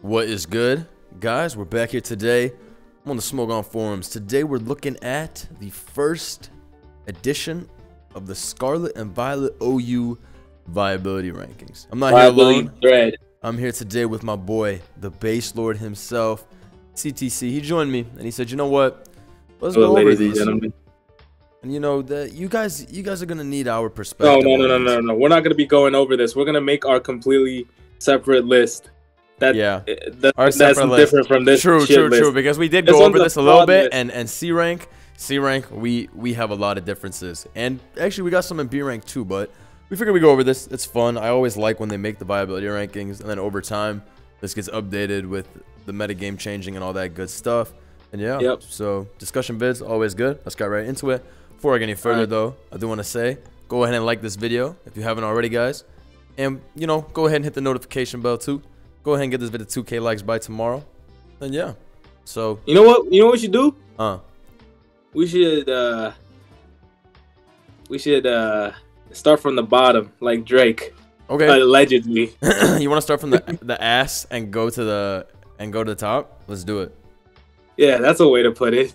What is good, guys? We're back here today. I'm on the Smoke On forums. Today we're looking at the first edition of the Scarlet and Violet OU viability rankings. I'm not here alone. Thread. I'm here today with my boy, the Base Lord himself, CTC. He joined me and he said, "You know what? Let's go over these." And you know that you guys are gonna need our perspective. No. We're not gonna be going over this. We're gonna make our completely separate list. That's different from this. True. Because we did go over this a little bit, and C rank, we have a lot of differences, and actually we got some in B rank too. But we figured we go over this. It's fun. I always like when they make the viability rankings, and then over time this gets updated with the metagame changing and all that good stuff. And yeah, so discussion vids always good. Let's get right into it. Before I get any further though, I do want to say go ahead and like this video if you haven't already, guys, and you know, go ahead and hit the notification bell too. Go ahead and get this video 2K likes by tomorrow. And yeah. So you know what we should do? We should start from the bottom like Drake. Okay. Allegedly. You want to start from the ass and go to the top? Let's do it. Yeah, that's a way to put it.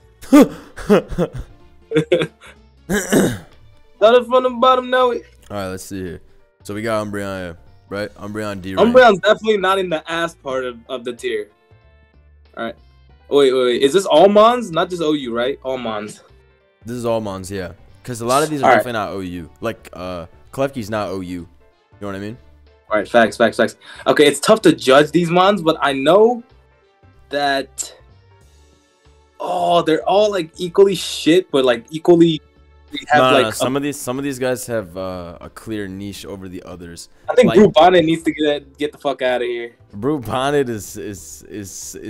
Started from the bottom now. All right, let's see here. So we got Umbreon here. Right, Umbreon D. Umbreon's definitely not in the ass part of the tier. All right. Wait. Is this all Mons? Not just OU, right? All Mons. This is all Mons, yeah. Because a lot of these are definitely not OU. Like, Klefki's not OU. You know what I mean? All right, facts. Okay, it's tough to judge these Mons, but I know that... Oh, they're all, like, equally shit, but, like, equally... No, some of these guys have a clear niche over the others. I think like, Brew Bonnet needs to get the fuck out of here. Brew Bonnet is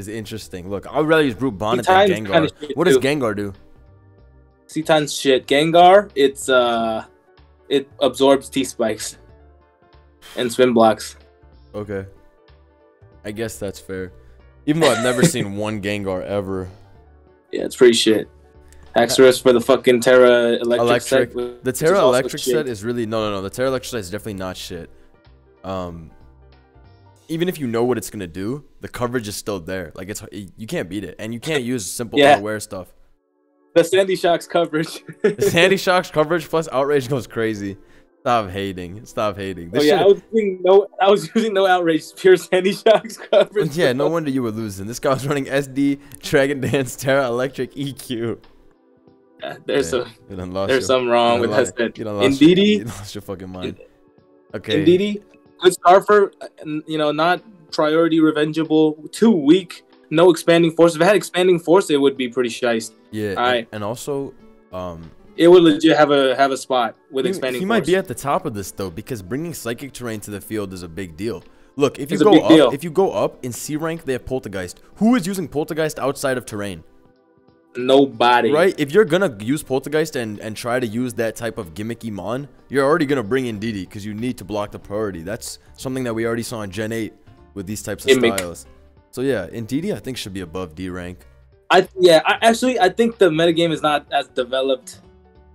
interesting. Look, I'd rather use Brew Bonnet than Gengar. What does Gengar do? C-Time's shit. Gengar, it absorbs T-spikes and swim blocks. Okay, I guess that's fair. Even though I've never seen one Gengar ever. Yeah, it's pretty shit. Extras for the fucking Terra Electric set. The Terra Electric set is really no. The Terra Electric set is definitely not shit. Even if you know what it's gonna do, the coverage is still there. Like you can't beat it, and you can't use simple unaware stuff. The Sandy Shocks coverage. The Sandy Shocks coverage plus Outrage goes crazy. Stop hating. This I was using no Outrage, pure Sandy Shocks coverage. Yeah, no wonder you were losing. This guy was running SD, Dragon Dance, Terra Electric, EQ. There's something wrong with that set. Indeedee, you lost your fucking mind. Okay. Indeedee, good Starfer, not priority revengeable, too weak, no expanding force. If it had expanding force, it would be pretty shiest. Yeah. All right. And also, it would legit have a spot with expanding force. He might be at the top of this though, because bringing Psychic Terrain to the field is a big deal. Look, if you go up in C rank, they have Poltergeist. Who is using Poltergeist outside of Terrain? Nobody. Right? If you're gonna use Poltergeist and try to use that type of gimmicky Mon, you're already gonna bring in Didi because you need to block the priority. That's something that we already saw in Gen 8 with these types of styles. So yeah, Didi I think should be above D rank. I think the metagame is not as developed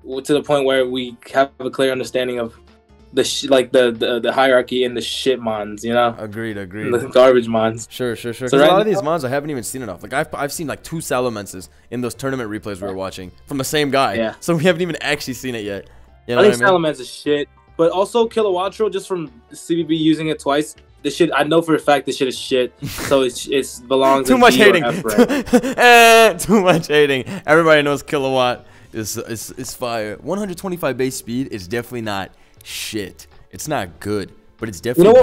to the point where we have a clear understanding of the hierarchy in the shit Mons, you know? Agreed. The garbage Mons. Sure. So a lot of these Mons I haven't even seen enough. Like I've seen like 2 Salamences in those tournament replays we were watching from the same guy. Yeah. So we haven't even actually seen it yet. You know I think Salamence is shit. But also Kilowattrel, just from CBB using it twice, this shit, I know for a fact this shit is shit. So it belongs Too much hating. Too much hating. Everybody knows Kilowatt is fire. 125 base speed is definitely not shit. It's not good, but it's definitely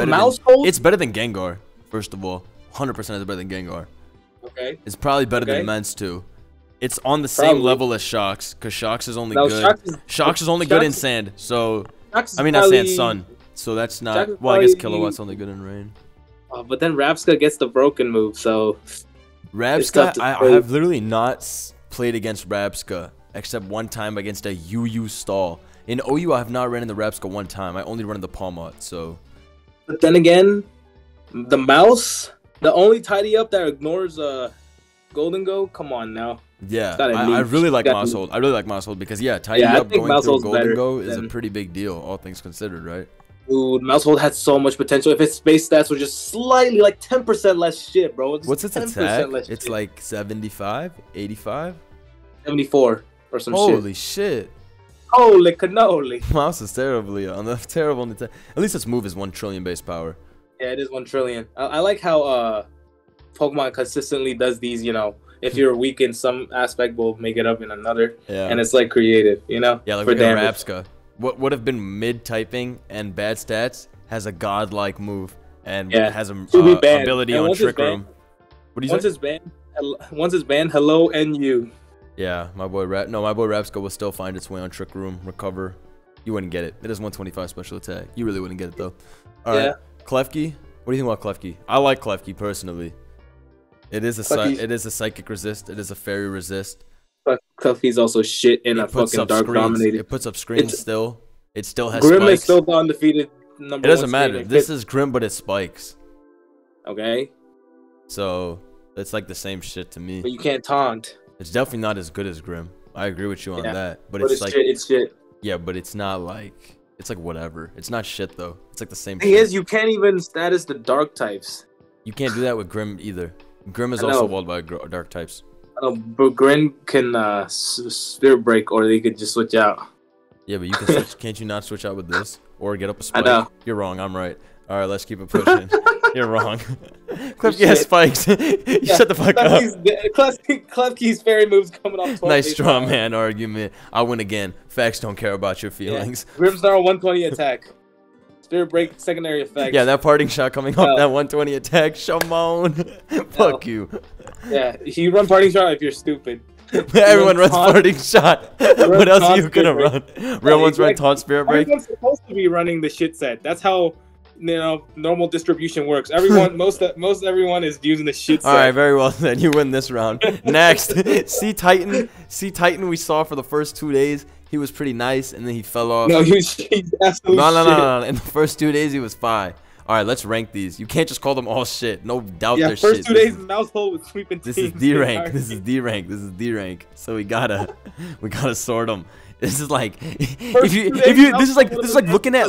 it's better than Gengar. First of all, 100% is better than Gengar. Okay. It's probably better than Mence too. It's on the same level as Shocks, because Shocks is only good. Shocks is only good in sand. So I mean not sand, sun. So that's not. Well, I guess Kilowatt's only good in rain. But then Rapska gets the broken move, so Rapska. I have literally not played against Rapska except one time against a UU stall. In OU, I have not ran in the Rapska one time. I only run in the Palmot, so... But then again, the mouse, the only tidy up that ignores Golden Go, come on now. Yeah, I really like Mousehold. I really like Mousehold because, yeah, tidy up going through Golden Go is a pretty big deal, all things considered, right? Dude, Mousehold had so much potential. If its space stats were just slightly, like 10% less shit, bro. What's its attack? It's like 75, 85? 74 or some shit. Holy shit. Holy cannoli. Mouse is terribly on the terrible. At least its move is 1 trillion base power. Yeah, it is 1 trillion. I like how Pokemon consistently does these, you know, if you're weak in some aspect, we'll make it up in another. Yeah. And it's like creative, you know? Yeah, like Rapska. What would have been mid-typing and bad stats has a godlike move and has a ability on Trick Room. What do you say? Once it's banned, hello NU. Yeah, my boy Rapska will still find its way on Trick Room, recover. You wouldn't get it. It has 125 special attack. You really wouldn't get it though. All right, Klefki. What do you think about Klefki? I like Klefki personally. It is a psychic resist. It is a fairy resist. Klefki's also shit in a fucking dark dominated. It puts up screens still. It still has Grim spikes. is still the undefeated number 1. It doesn't matter. This is Grim, but it spikes. Okay. So it's like the same shit to me. But you can't taunt. It's definitely not as good as Grim. I agree with you on that. But it's like shit. It's shit. Yeah, but it's not like it's like whatever. It's not shit though. It's like the same. Thing is, you can't even status the dark types. You can't do that with Grim either. Grim is also walled by dark types. I know, but Grim can Spirit Break, or they could just switch out. Yeah, but you can switch. Can't you not switch out with this or get up a spike? I know. You're wrong. I'm right. All right, let's keep it pushing. You're wrong. Klefki has spikes. Shut the fuck up. Klefki's fairy moves coming off. Nice straw man argument. I win again. Facts don't care about your feelings. Yeah. Grim's now 120 attack. Spirit Break secondary effect. Yeah, that parting shot coming off that 120 attack. Shimon. Fuck you. Yeah, you run parting shot if you're stupid. Everyone runs parting shot. What else are you gonna run? Real ones run taunt Spirit Break. Everyone's supposed to be running the shit set. That's how normal distribution works. Everyone, most everyone is using the shit set. All right, very well then. You win this round. Next, C Titan. We saw for the first 2 days. He was pretty nice, and then he fell off. No, he's absolutely no. In the first 2 days, he was fine. All right, let's rank these. You can't just call them all shit. No doubt they're shit. Yeah, first 2 days, Mousehold was sweeping teams. This is D rank. This is D rank. This is D rank. So we gotta sort them. This is like this is like looking at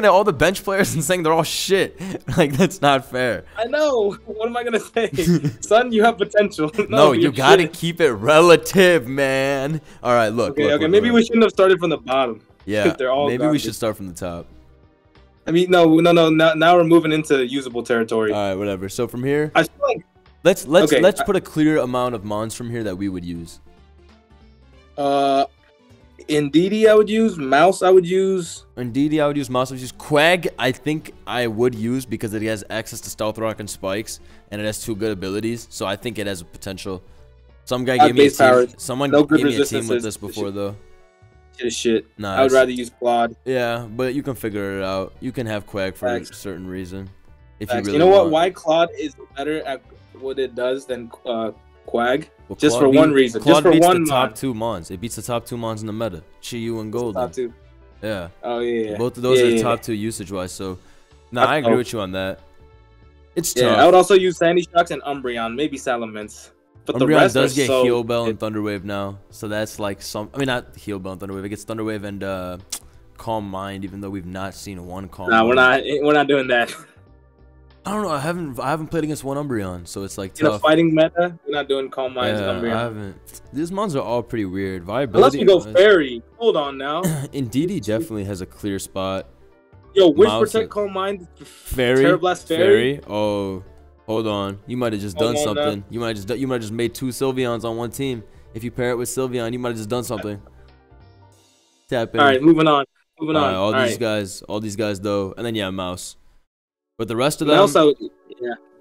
all the bench players and saying they're all shit. Like that's not fair. I know. What am I gonna say, son? You have potential. No, you gotta keep it relative, man. All right, look. Okay. Maybe we shouldn't have started from the bottom. Yeah. Maybe we should start from the top. I mean, no. Now we're moving into usable territory. All right, whatever. So from here, I feel like let's put a clear amount of mons from here that we would use. Indeedee I would use. Mouse I would use. Indeedee I would use. Mouse I would use. Quag I think I would use because it has access to Stealth Rock and Spikes, and it has 2 good abilities. So I think it has a potential. Some guy gave me a team. Someone gave me a team with this before though. Shit. Nice. I would rather use Claude. Yeah, but you can figure it out. You can have Quag for a certain reason. If you really know what? Why Claude is better at what it does than Quag? Well, just for one reason. Claude just for beats one the top 2 mons. It beats the top 2 mons in the meta. Chiyu and Golden. Top 2. Yeah. Oh yeah. Both of those are top 2 usage wise. So, I agree with you on that. It's tough. I would also use Sandy Shocks and Umbreon, maybe Salamence. But Umbreon the rest does get Heal Bell and Thunder Wave now, so that's like some. I mean, not Heal Bell and Thunder Wave. It gets Thunder Wave and Calm Mind, even though we've not seen one Calm. Nah, we're not doing that. I don't know. I haven't played against one Umbreon, so it's like tough. In a fighting meta, we're not doing Calm Mind and Umbreon. I haven't. These mons are all pretty weird. Unless Viability. we go Fairy. Hold on now. Indeedee definitely has a clear spot. Yo, Wish Protect Calm Mind. Fairy. Terrablast Fairy. Oh. Hold on, you might have just done something. You might have just made 2 Sylveons on one team. If you pair it with Sylveon, you might have just done something. Tap in. All right, moving on. All these guys though, and then Mouse. But the rest of them,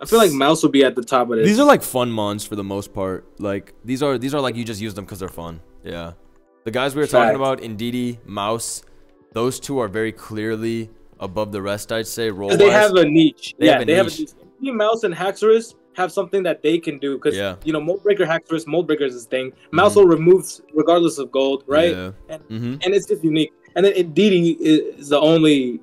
I feel like Mouse will be at the top of this. These are like fun mons for the most part. Like these are like you just use them because they're fun. Yeah, the guys we were talking about, Indeedee, Mouse, those 2 are very clearly above the rest. I'd say roll. They have a niche. They have a niche. Mouse and Haxorus have something that they can do because Mold Breaker, Haxorus, Mold Breaker is his thing. Mouse will remove regardless of gold, right? Yeah. And it's just unique. And then Indeedee is the only.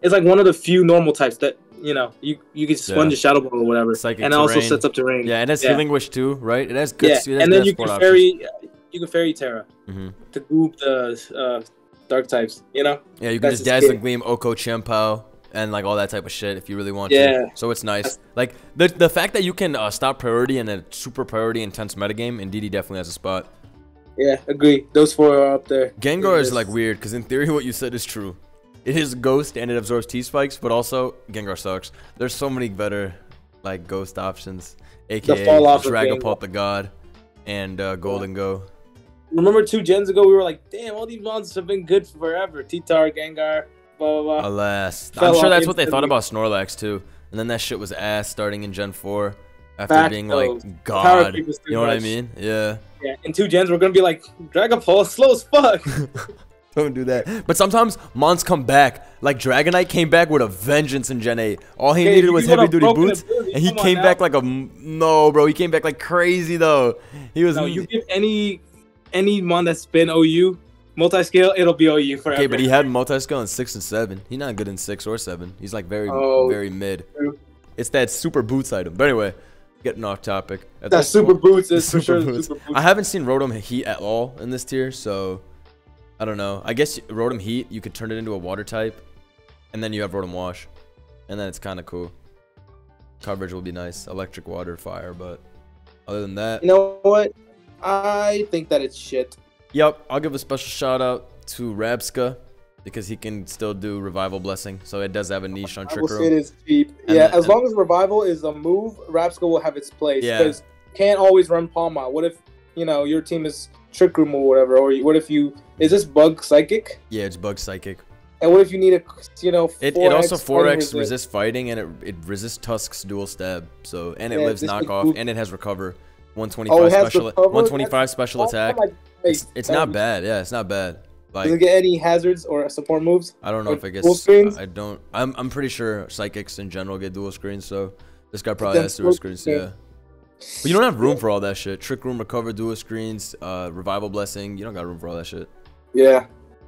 It's like one of the few normal types that you can sponge a Shadow Ball or whatever, Psychic and it also sets up terrain. Yeah, it has Healing Wish too, right? It has good. And then you can fairy Terra to goob the dark types. You know. Yeah, you can just Dazzling Gleam, Oko, Chien-Pao, and like all that type of shit if you really want to. So it's nice. Like the fact that you can stop priority in a super priority intense metagame, and DD definitely has a spot. Yeah, agree. Those 4 are up there. Gengar is like weird because in theory what you said is true. It is Ghost and it absorbs T-Spikes, but also Gengar sucks. There's so many better like Ghost options, aka Dragapult the God and Golden Go. Remember 2 gens ago we were like, damn, all these monsters have been good forever. T-Tar, Gengar, blah blah blah. Alas, I'm sure that's what they thought about Snorlax too. And then that shit was ass starting in Gen 4 after being like God. You know what I mean? Yeah. Yeah, in 2 gens, we're gonna be like, Dragapult, slow as fuck. Don't do that. But sometimes Mons come back. Like Dragonite came back with a vengeance in Gen 8. All he needed was heavy duty boots, and he came back like a bro. He came back like crazy though. He was. No, you give any Mon that's been OU multi-scale, it'll be OU forever. Okay, but he had multi-scale in 6 and 7. He's not good in 6 or 7. He's like very mid. True. It's that super boots item. But anyway. Getting off topic. That super boots is for sure. Super boots. I haven't seen Rotom Heat at all in this tier, so I don't know. I guess Rotom Heat, you could turn it into a water type, and then you have Rotom Wash, and then it's kind of cool. Coverage will be nice. Electric, water, fire, but other than that, you know what? I think that it's shit. Yep, I'll give a special shout out to Rabska. Because he can still do Revival Blessing, so it does have a niche on Trick Room. It is cheap. Yeah, as long as Revival is a move, Rabska will have its place. Because can't always run Palm Out. What if, you know, your team is Trick Room or whatever? Or what if you... Is this Bug Psychic? Yeah, it's Bug Psychic. And what if you need a, you know, 4x It also 4x resists fighting, and it resists Tusk's dual stab. So, and it lives knockoff, and it has Recover. 125 special 125 special attack. It's not bad. Yeah, it's not bad. Like, does it get any hazards or support moves? I don't know if it gets dual screens. I don't. I'm pretty sure psychics in general get dual screens. So this guy probably has dual screens. Yeah. But you don't have room for all that shit. Trick Room, Recover, dual screens, Revival Blessing. You don't got room for all that shit. Yeah.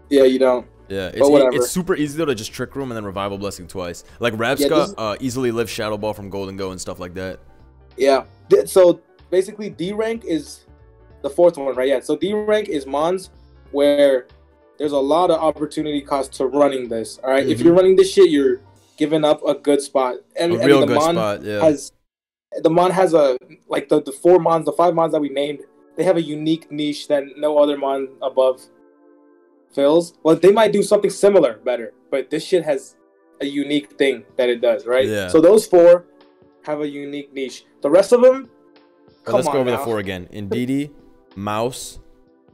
Yeah, you don't. Yeah, it's super easy though to just Trick Room and then Revival Blessing twice. Like Rabska easily lives Shadow Ball from Golden Go and stuff like that. Yeah. So basically, D rank is the 4th one, right? Yeah. So D rank is Mons, where there's a lot of opportunity cost to running this. All right, if you're running this shit, you're giving up a good spot. And a real good spot. Yeah. The Mon has a like the 4 Mons, the 5 Mons that we named. They have a unique niche that no other Mon above fills. Well, they might do something similar better, but this shit has a unique thing that it does, right? Yeah. So those 4 have a unique niche. The rest of them, let's go over the 4 again. Indeedee, Mouse,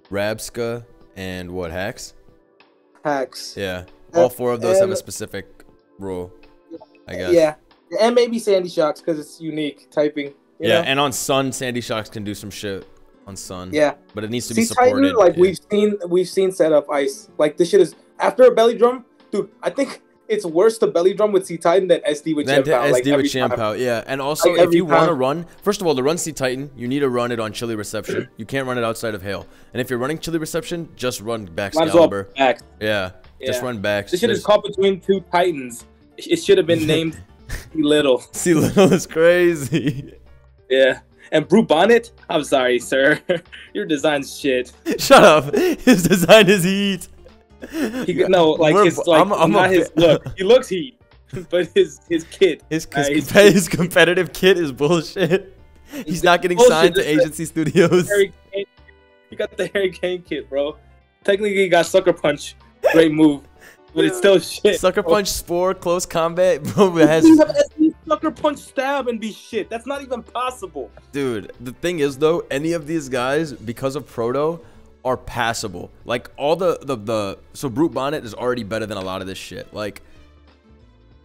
Rabska, and what, Hacks? Hacks. Yeah. All 4 of those have a specific role, I guess. Yeah. And maybe Sandy Shocks because it's unique typing. You know? And on Sun, Sandy Shocks can do some shit on Sun. Yeah. But it needs to be supported. Titan, like we've seen set up ice. Like this shit is after a belly drum, dude. I think it's worse to belly drum with C Titan than SD with Chien-Pao. SD with Chien-Pao, yeah. And also, like if you want to run, first of all, to run C Titan, you need to run it on Chili Reception. You can't run it outside of Hail. And if you're running Chili Reception, just run back Excalibur. Yeah, just run back. This shit is caught between 2 Titans. It should have been named C Little. C Little is crazy. Yeah. And Brew Bonnet, I'm sorry, sir. Your design's shit. Shut up. His design is heat. His look. He looks heat, but his kit. His competitive kit is bullshit. He's not getting signed to Agency Studios. He got the Harry Kane kit, bro. Technically, he got Sucker Punch. Great move. But it's still shit. Sucker Punch, Spore, Close Combat, bro. It has Sucker Punch, Stab, and be shit. That's not even possible. Dude, the thing is, though, any of these guys, because of Proto, are passable. Like, all so Brute Bonnet is already better than a lot of this shit. Like,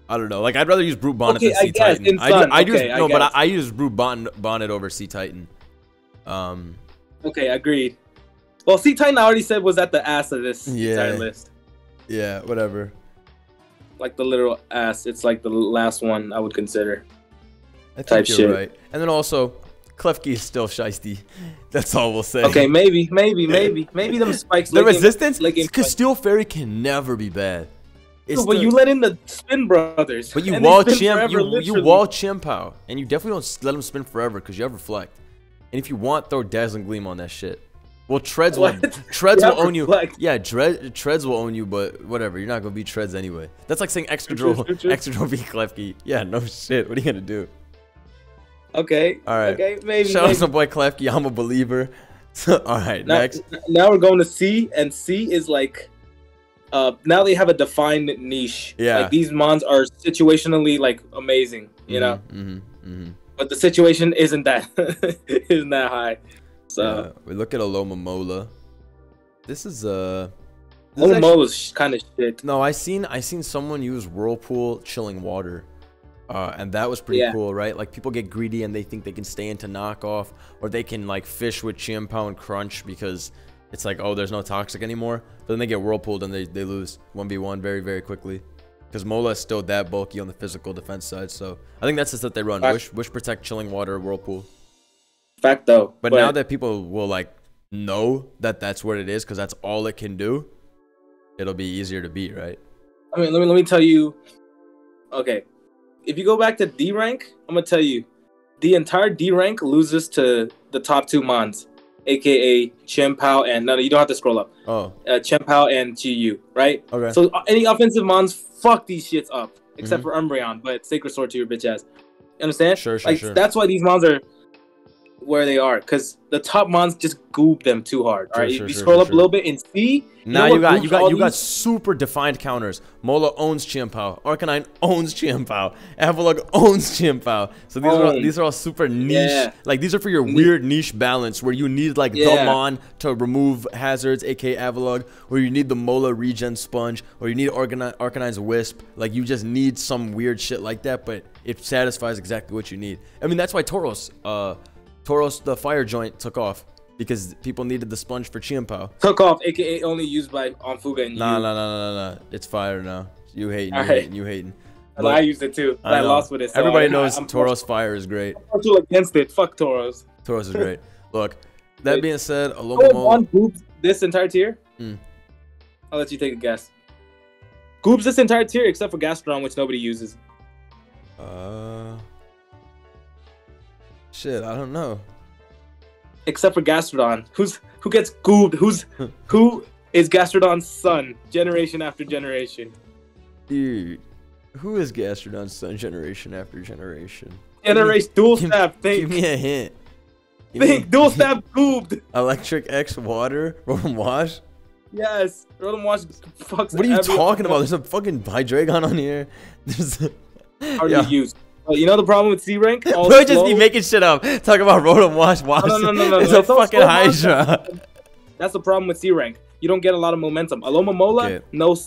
I don't know. Like, I'd rather use Brute Bonnet than C Titan. I use Brute Bonnet over C Titan. Okay, agreed. Well, C Titan I already said was at the ass of this entire list. Yeah, whatever. Like the literal ass. It's like the last one I would consider. I think you're right. And then also, Klefki is still shiesty. That's all we'll say. Okay, maybe them spikes. The resistance, because Steel Fairy can never be bad. But you let in the Spin Brothers. But you wall Chien-Pao, and you definitely don't let him spin forever because you have Reflect. And if you want, throw Dazzling Gleam on that shit. Well, treads will own you. Yeah, treads will own you, but whatever. You're not gonna beat treads anyway. That's like saying extra drill beat Klefki. Yeah, no shit. What are you gonna do? Okay. All right. Okay. Maybe. Shout out to my boy Klefki. I'm a believer. All right. Next. Now we're going to C, and C is like, now they have a defined niche. Yeah. Like these mons are situationally like amazing, you know. But the situation isn't that high. So we look at Alomomola. This is Alomola's kind of shit. No, I seen someone use Whirlpool chilling water. And that was pretty cool, right? Like people get greedy and they think they can stay into knockoff, or they can like fish with Chimpao and Crunch because it's like, oh, there's no toxic anymore. But then they get Whirlpooled and they lose 1v1 very, very quickly. Because Mola is still that bulky on the physical defense side. So I think that's just that they run. Wish Protect, Chilling Water, Whirlpool. Fact though. But now that people will like know that that's what it is, because that's all it can do, it'll be easier to beat, right? I mean, let me tell you. Okay. If you go back to D rank, I'm gonna tell you, the entire D rank loses to the top 2 mons, aka Chimpao and no, you don't have to scroll up. Oh, Chimpao and GU, right? Okay. So any offensive mons, fuck these shits up, except for Umbreon, but Sacred Sword to your bitch ass. You understand? Sure. That's why these mons are where they are, because the top mons just goob them too hard. All right, if you scroll up a little bit and see. Now you got super defined counters. Mola owns Chimpao. Arcanine owns Chimpao. Avalugg owns Chimpao. So these are all super niche. Yeah. Like these are for your weird niche balance where you need like the Mon to remove hazards, aka Avalugg, or you need the Mola regen sponge, or you need Arcanine's Wisp. Like you just need some weird shit like that, but it satisfies exactly what you need. I mean that's why Tauros the fire joint took off. Because people needed the sponge for Chimpao. Took off, aka only used by Fuga and Nah. It's fire now. You hating. Look, I used it too. I lost with it. So everybody knows Tauros fire is great. I'm still against it. Fuck Tauros. Tauros is great. Look, that being said, Alomomola goobs this entire tier. I'll let you take a guess. Goobs this entire tier except for Gastrodon, which nobody uses. Shit, I don't know. Except for Gastrodon, who gets goobed? Who is Gastrodon's son, generation after generation? Dude, who is Gastrodon's son, generation after generation? Dual stab. Think. Give me a hint. Dual stab goobed. Electric X Water, Rotom Wash. Yes, Rotom Wash fucks. What are you talking about? There's a fucking Hydreigon on here. Hardly used. You know the problem with C rank? Bro, just be making shit up. Talk about Rotom Wash. No. It's a fucking Hydra. That's the problem with C rank. You don't get a lot of momentum. Alomomola,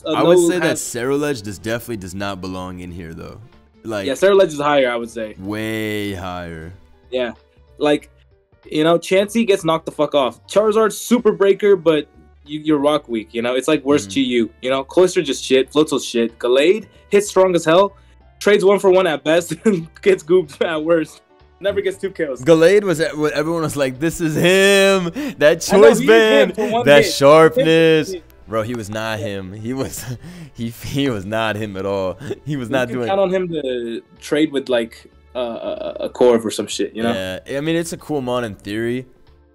I would say that Cerulege definitely does not belong in here though. Like Cerulege is higher, I would say. Way higher. Yeah, like Chansey gets knocked the fuck off. Charizard's super breaker, but you're rock weak. It's like worse GU. Cloyster just shit. Floatzel's shit. Gallade hits strong as hell. Trades 1-for-1 at best, gets gooped at worst. Never gets 2 kills. Gallade was at what everyone was like, this is him. That choice band, that sharpness. Bro, he was not him. He was not him at all. He was not doing. Count on him to trade with like a Corv or some shit, Yeah, I mean it's a cool mon in theory,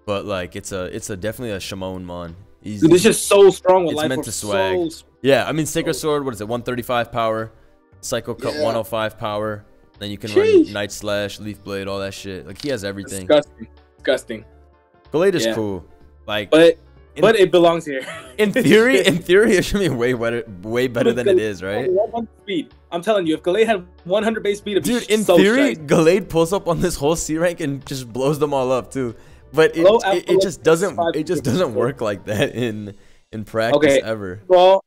but like it's definitely a Shimon mon. Dude, this is so strong with life. It's meant to swag. Yeah, I mean Sacred Sword. What is it? 135 power. Psycho Cut 105 power. Then you can run Night Slash, Leaf Blade, all that shit. Like he has everything. Disgusting. Gallade is cool. Like, but it belongs here. in theory, it should be way better than it is, right? 100 speed. I'm telling you, if Gallade had 100 base speed, dude, in theory, Gallade pulls up on this whole C rank and just blows them all up too. But it just doesn't work like that in practice ever. Well,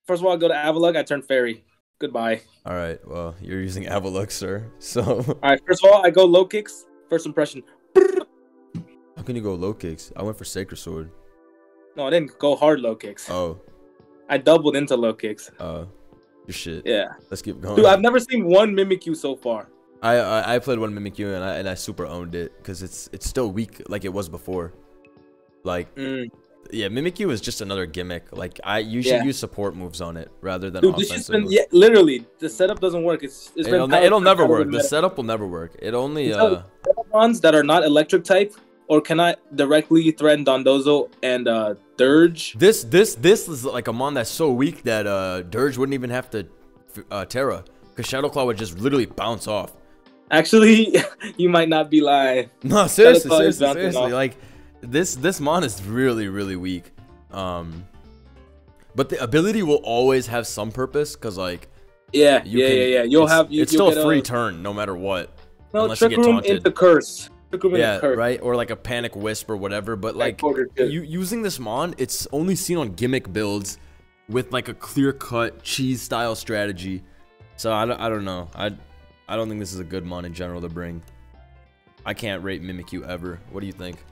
first of all, I go to Avalugg. I turn Fairy. Goodbye. All right. Well, you're using Avalugg, sir. So. All right. First of all, I go low kicks. First impression. How can you go low kicks? I went for Sacred Sword. No, I didn't go hard low kicks. Oh. I doubled into low kicks. Oh. Your shit. Yeah. Let's keep going. Dude, I've never seen one Mimikyu so far. I played one Mimikyu and I super owned it because it's still weak like it was before. Like. Yeah, Mimikyu is just another gimmick. Like you should use support moves on it rather than offensive moves. Literally, the setup doesn't work. It'll never work. The setup will never work. It only ones that are not electric type or can I directly threaten Dondozo and Dirge? This is like a mon that's so weak that Dirge wouldn't even have to Terra, because Shadow Claw would just literally bounce off. Actually, you might not be lying. No, seriously. Like this mon is really weak. But the ability will always have some purpose, because like yeah. It's still a free turn no matter what. No, unless Trick you get Room taunted. into Curse. Yeah, right, or like a Panic Wisp or whatever. But like using this mon, it's only seen on gimmick builds with like a clear-cut cheese style strategy. So I don't know. I don't think this is a good mon in general to bring. I can't rate Mimikyu ever. What do you think?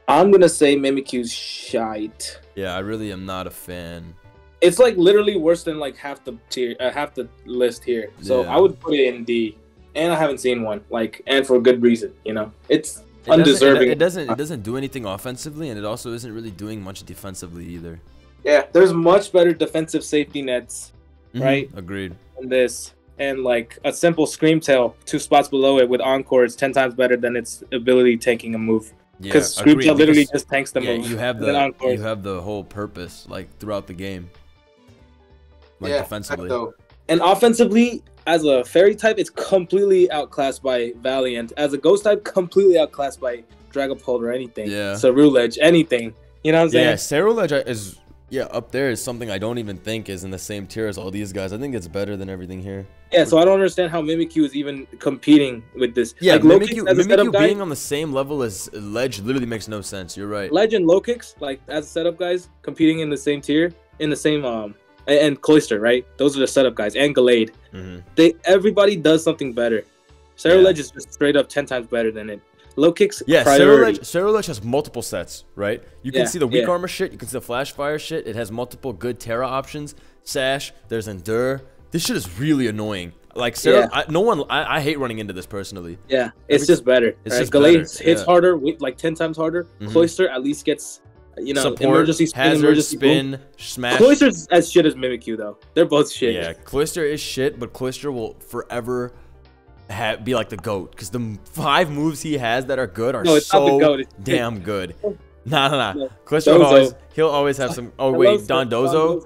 I'm gonna say Mimikyu's shite. Yeah, I really am not a fan. It's like literally worse than like half the tier, half the list here. So Yeah. I would put it in D. And I haven't seen one, like, and for a good reason. You know, it's undeserving. It doesn't do anything offensively, and it also isn't really doing much defensively either. Yeah, there's much better defensive safety nets, right? Agreed. Than this, and like a simple Scream Tail 2 spots below it with Encore is 10 times better than its ability tanking a move. Because Scream Tail literally just tanks the move. You have the whole purpose like throughout the game. Like defensively. And offensively, as a fairy type, it's completely outclassed by Valiant. As a ghost type, completely outclassed by Dragapult or anything. Yeah. Ceruledge, anything. You know what I'm saying? Yeah, Ceruledge is up there is something I don't even think is in the same tier as all these guys. I think it's better than everything here. Yeah, so I don't understand how Mimikyu is even competing with this. Yeah, like, Mimikyu being on the same level as Ledge literally makes no sense. You're right. Ledge and Low-Kicks, like as setup guys, competing in the same tier, in the same and Cloyster, right? Those are the setup guys, and Gallade. Everybody does something better. Ceruledge is just straight up 10 times better than it. Low-Kicks, Ceruledge has multiple sets, right? You can see the weak armor shit, you can see the flash fire shit. It has multiple good Terra options. Sash, there's Endure. This shit is really annoying. Like I hate running into this personally. Yeah, it's just better. It's just Gallade hits harder, like 10 times harder. Cloyster at least gets, you know, support, emergency spin, hazard, emergency spin, boom. smash. Cloyster's as shit as Mimikyu though. They're both shit. Yeah, Cloyster is shit, but Cloyster will forever be like the GOAT, because the 5 moves he has that are good are so damn good. Nah. Cloyster he'll always have some. Oh wait, Dondozo.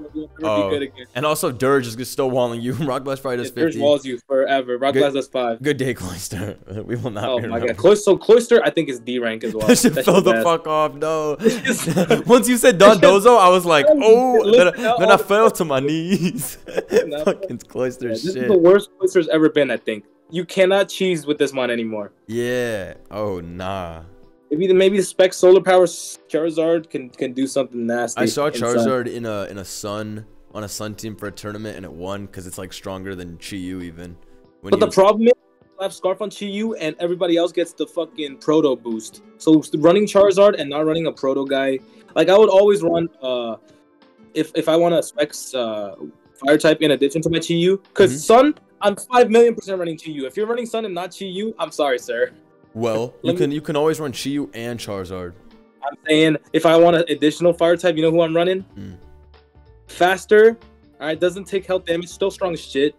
And also Dirge is just still walling you. Rock Blast probably does 50. Dirge walls you forever. Rock Blast does 5. Good day, Cloyster. We will not. Oh my god, Cloyster I think is D rank as well. That shit fell the fuck off. No. Once you said Dondozo, I was like, oh. Then I fell to my knees. Fucking Cloyster shit. This is the worst Cloyster's ever been. I think you cannot cheese with this mon anymore. Yeah. Oh nah. Maybe the Spec Solar Power Charizard can do something nasty. I saw Charizard in a Sun on a Sun team for a tournament, and it won because it's like stronger than Chi-Yu even. But the problem is, you have Scarf on Chi-Yu, and everybody else gets the fucking Proto boost. So running Charizard and not running a Proto guy, like I would always run if I want to Spec Fire type in addition to my Chi-Yu, because Sun, I'm 5,000,000% running Chi-Yu. If you're running Sun and not Chi-Yu, I'm sorry, sir. Well, you can always run Chi-Yu and Charizard. I'm saying if I want an additional fire type, you know who I'm running? Faster. All right, doesn't take health damage, still strong as shit.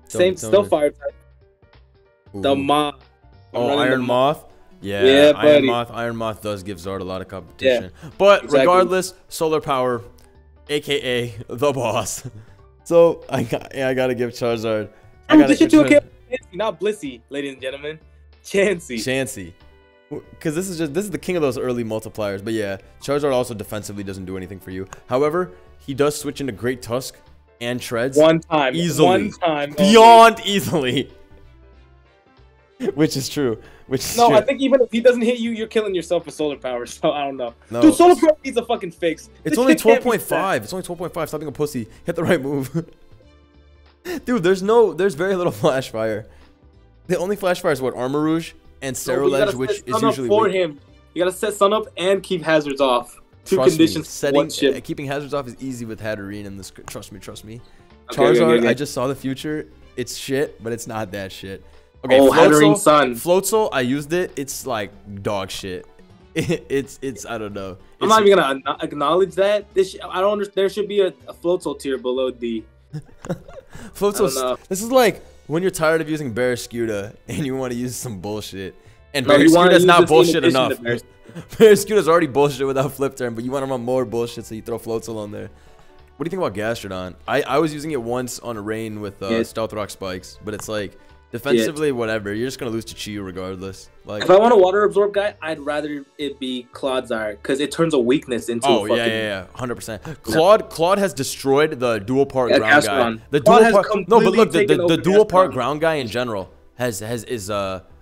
Still fire type. Ooh. The Moth. Iron Moth. Yeah, buddy. Iron Moth does give Zard a lot of competition. Yeah, but regardless, Solar Power, aka the boss. So I gotta give Charizard. Not Blissey, ladies and gentlemen. Chansey. Because this is the king of those early multipliers. But yeah, Charizard also defensively doesn't do anything for you. However, he does switch into Great Tusk and Shreds. One time. Beyond easily. Which is true. I think even if he doesn't hit you, you're killing yourself with Solar Power. So I don't know. No. Dude, Solar Power needs a fucking fix. It's only 12.5. It's only 12.5. Stop being a pussy. Hit the right move. Dude, there's very little Flash Fire. The only Flash Fire is what? Armor Rouge and Ceruledge, which is usually for him. You gotta set Sun up and keep hazards off. Two conditions. Keeping hazards off is easy with Hatterene in this. Trust me. Okay, Charizard, okay. I just saw the future. It's shit, but it's not that shit. Okay, Hatterene Sun. Floatzel, I used it. It's like dog shit. It's I don't know. I'm not even gonna acknowledge that. I don't understand. There should be a Floatzel tier below D. Floatzel. This is like when you're tired of using Barraskewda and you want to use some bullshit. And No, you Berescu wanna does use not this in bullshit addition enough. to Berescu. Berescu does already bullshit without flip turn, but you want to run more bullshit, so you throw Floatzel on there. What do you think about Gastrodon? I was using it once on a rain with Stealth Rock Spikes, but it's like defensively, whatever. You're just gonna lose to Chiyu regardless. Like, if I want a water absorb guy, I'd rather it be Clodsire because it turns a weakness into. Oh, a fucking, yeah, 100%. Claude has destroyed the dual part ground Gastrodon. guy. The Claude dual has part, no, but look, the dual Gastrodon. part ground guy in general is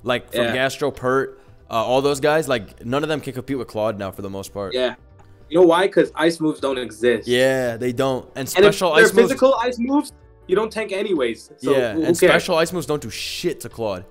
like from Gastro, Pert, all those guys. Like none of them can compete with Claude now for the most part. Yeah. You know why? Because ice moves don't exist. Yeah, they don't. And special ice moves. Physical ice moves, you don't tank anyways. So yeah, and special ice moves don't do shit to Claude.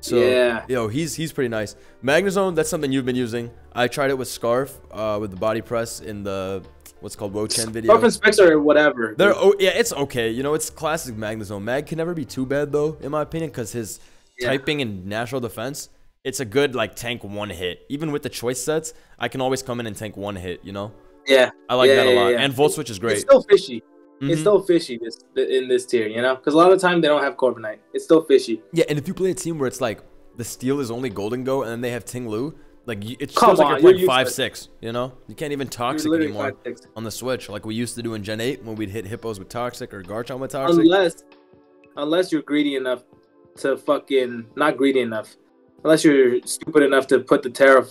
So, yeah, yo, he's pretty nice. Magnezone, that's something you've been using. I tried it with Scarf, with the body press in the what's called Wochen video. Scarf and Specs or whatever. Yeah, it's okay. You know, it's classic Magnezone. Mag can never be too bad though, in my opinion, because his typing and natural defense. It's a good like tank one hit. Even with the choice sets, I can always come in and tank one hit. You know. Yeah. I like that a lot. And Volt Switch is great. It's still fishy. It's still fishy in this tier, you know, because a lot of the time they don't have Corviknight. It's still fishy. Yeah, and if you play a team where it's like the steal is only Golden Go and then they have Ting Lu, like it feels like you're playing 5-6. You know, you can't even Toxic anymore on the Switch like we used to do in Gen 8 when we'd hit Hippos with Toxic or Garchomp with Toxic. Unless you're greedy enough to fucking not greedy enough. Unless you're stupid enough to put the Terra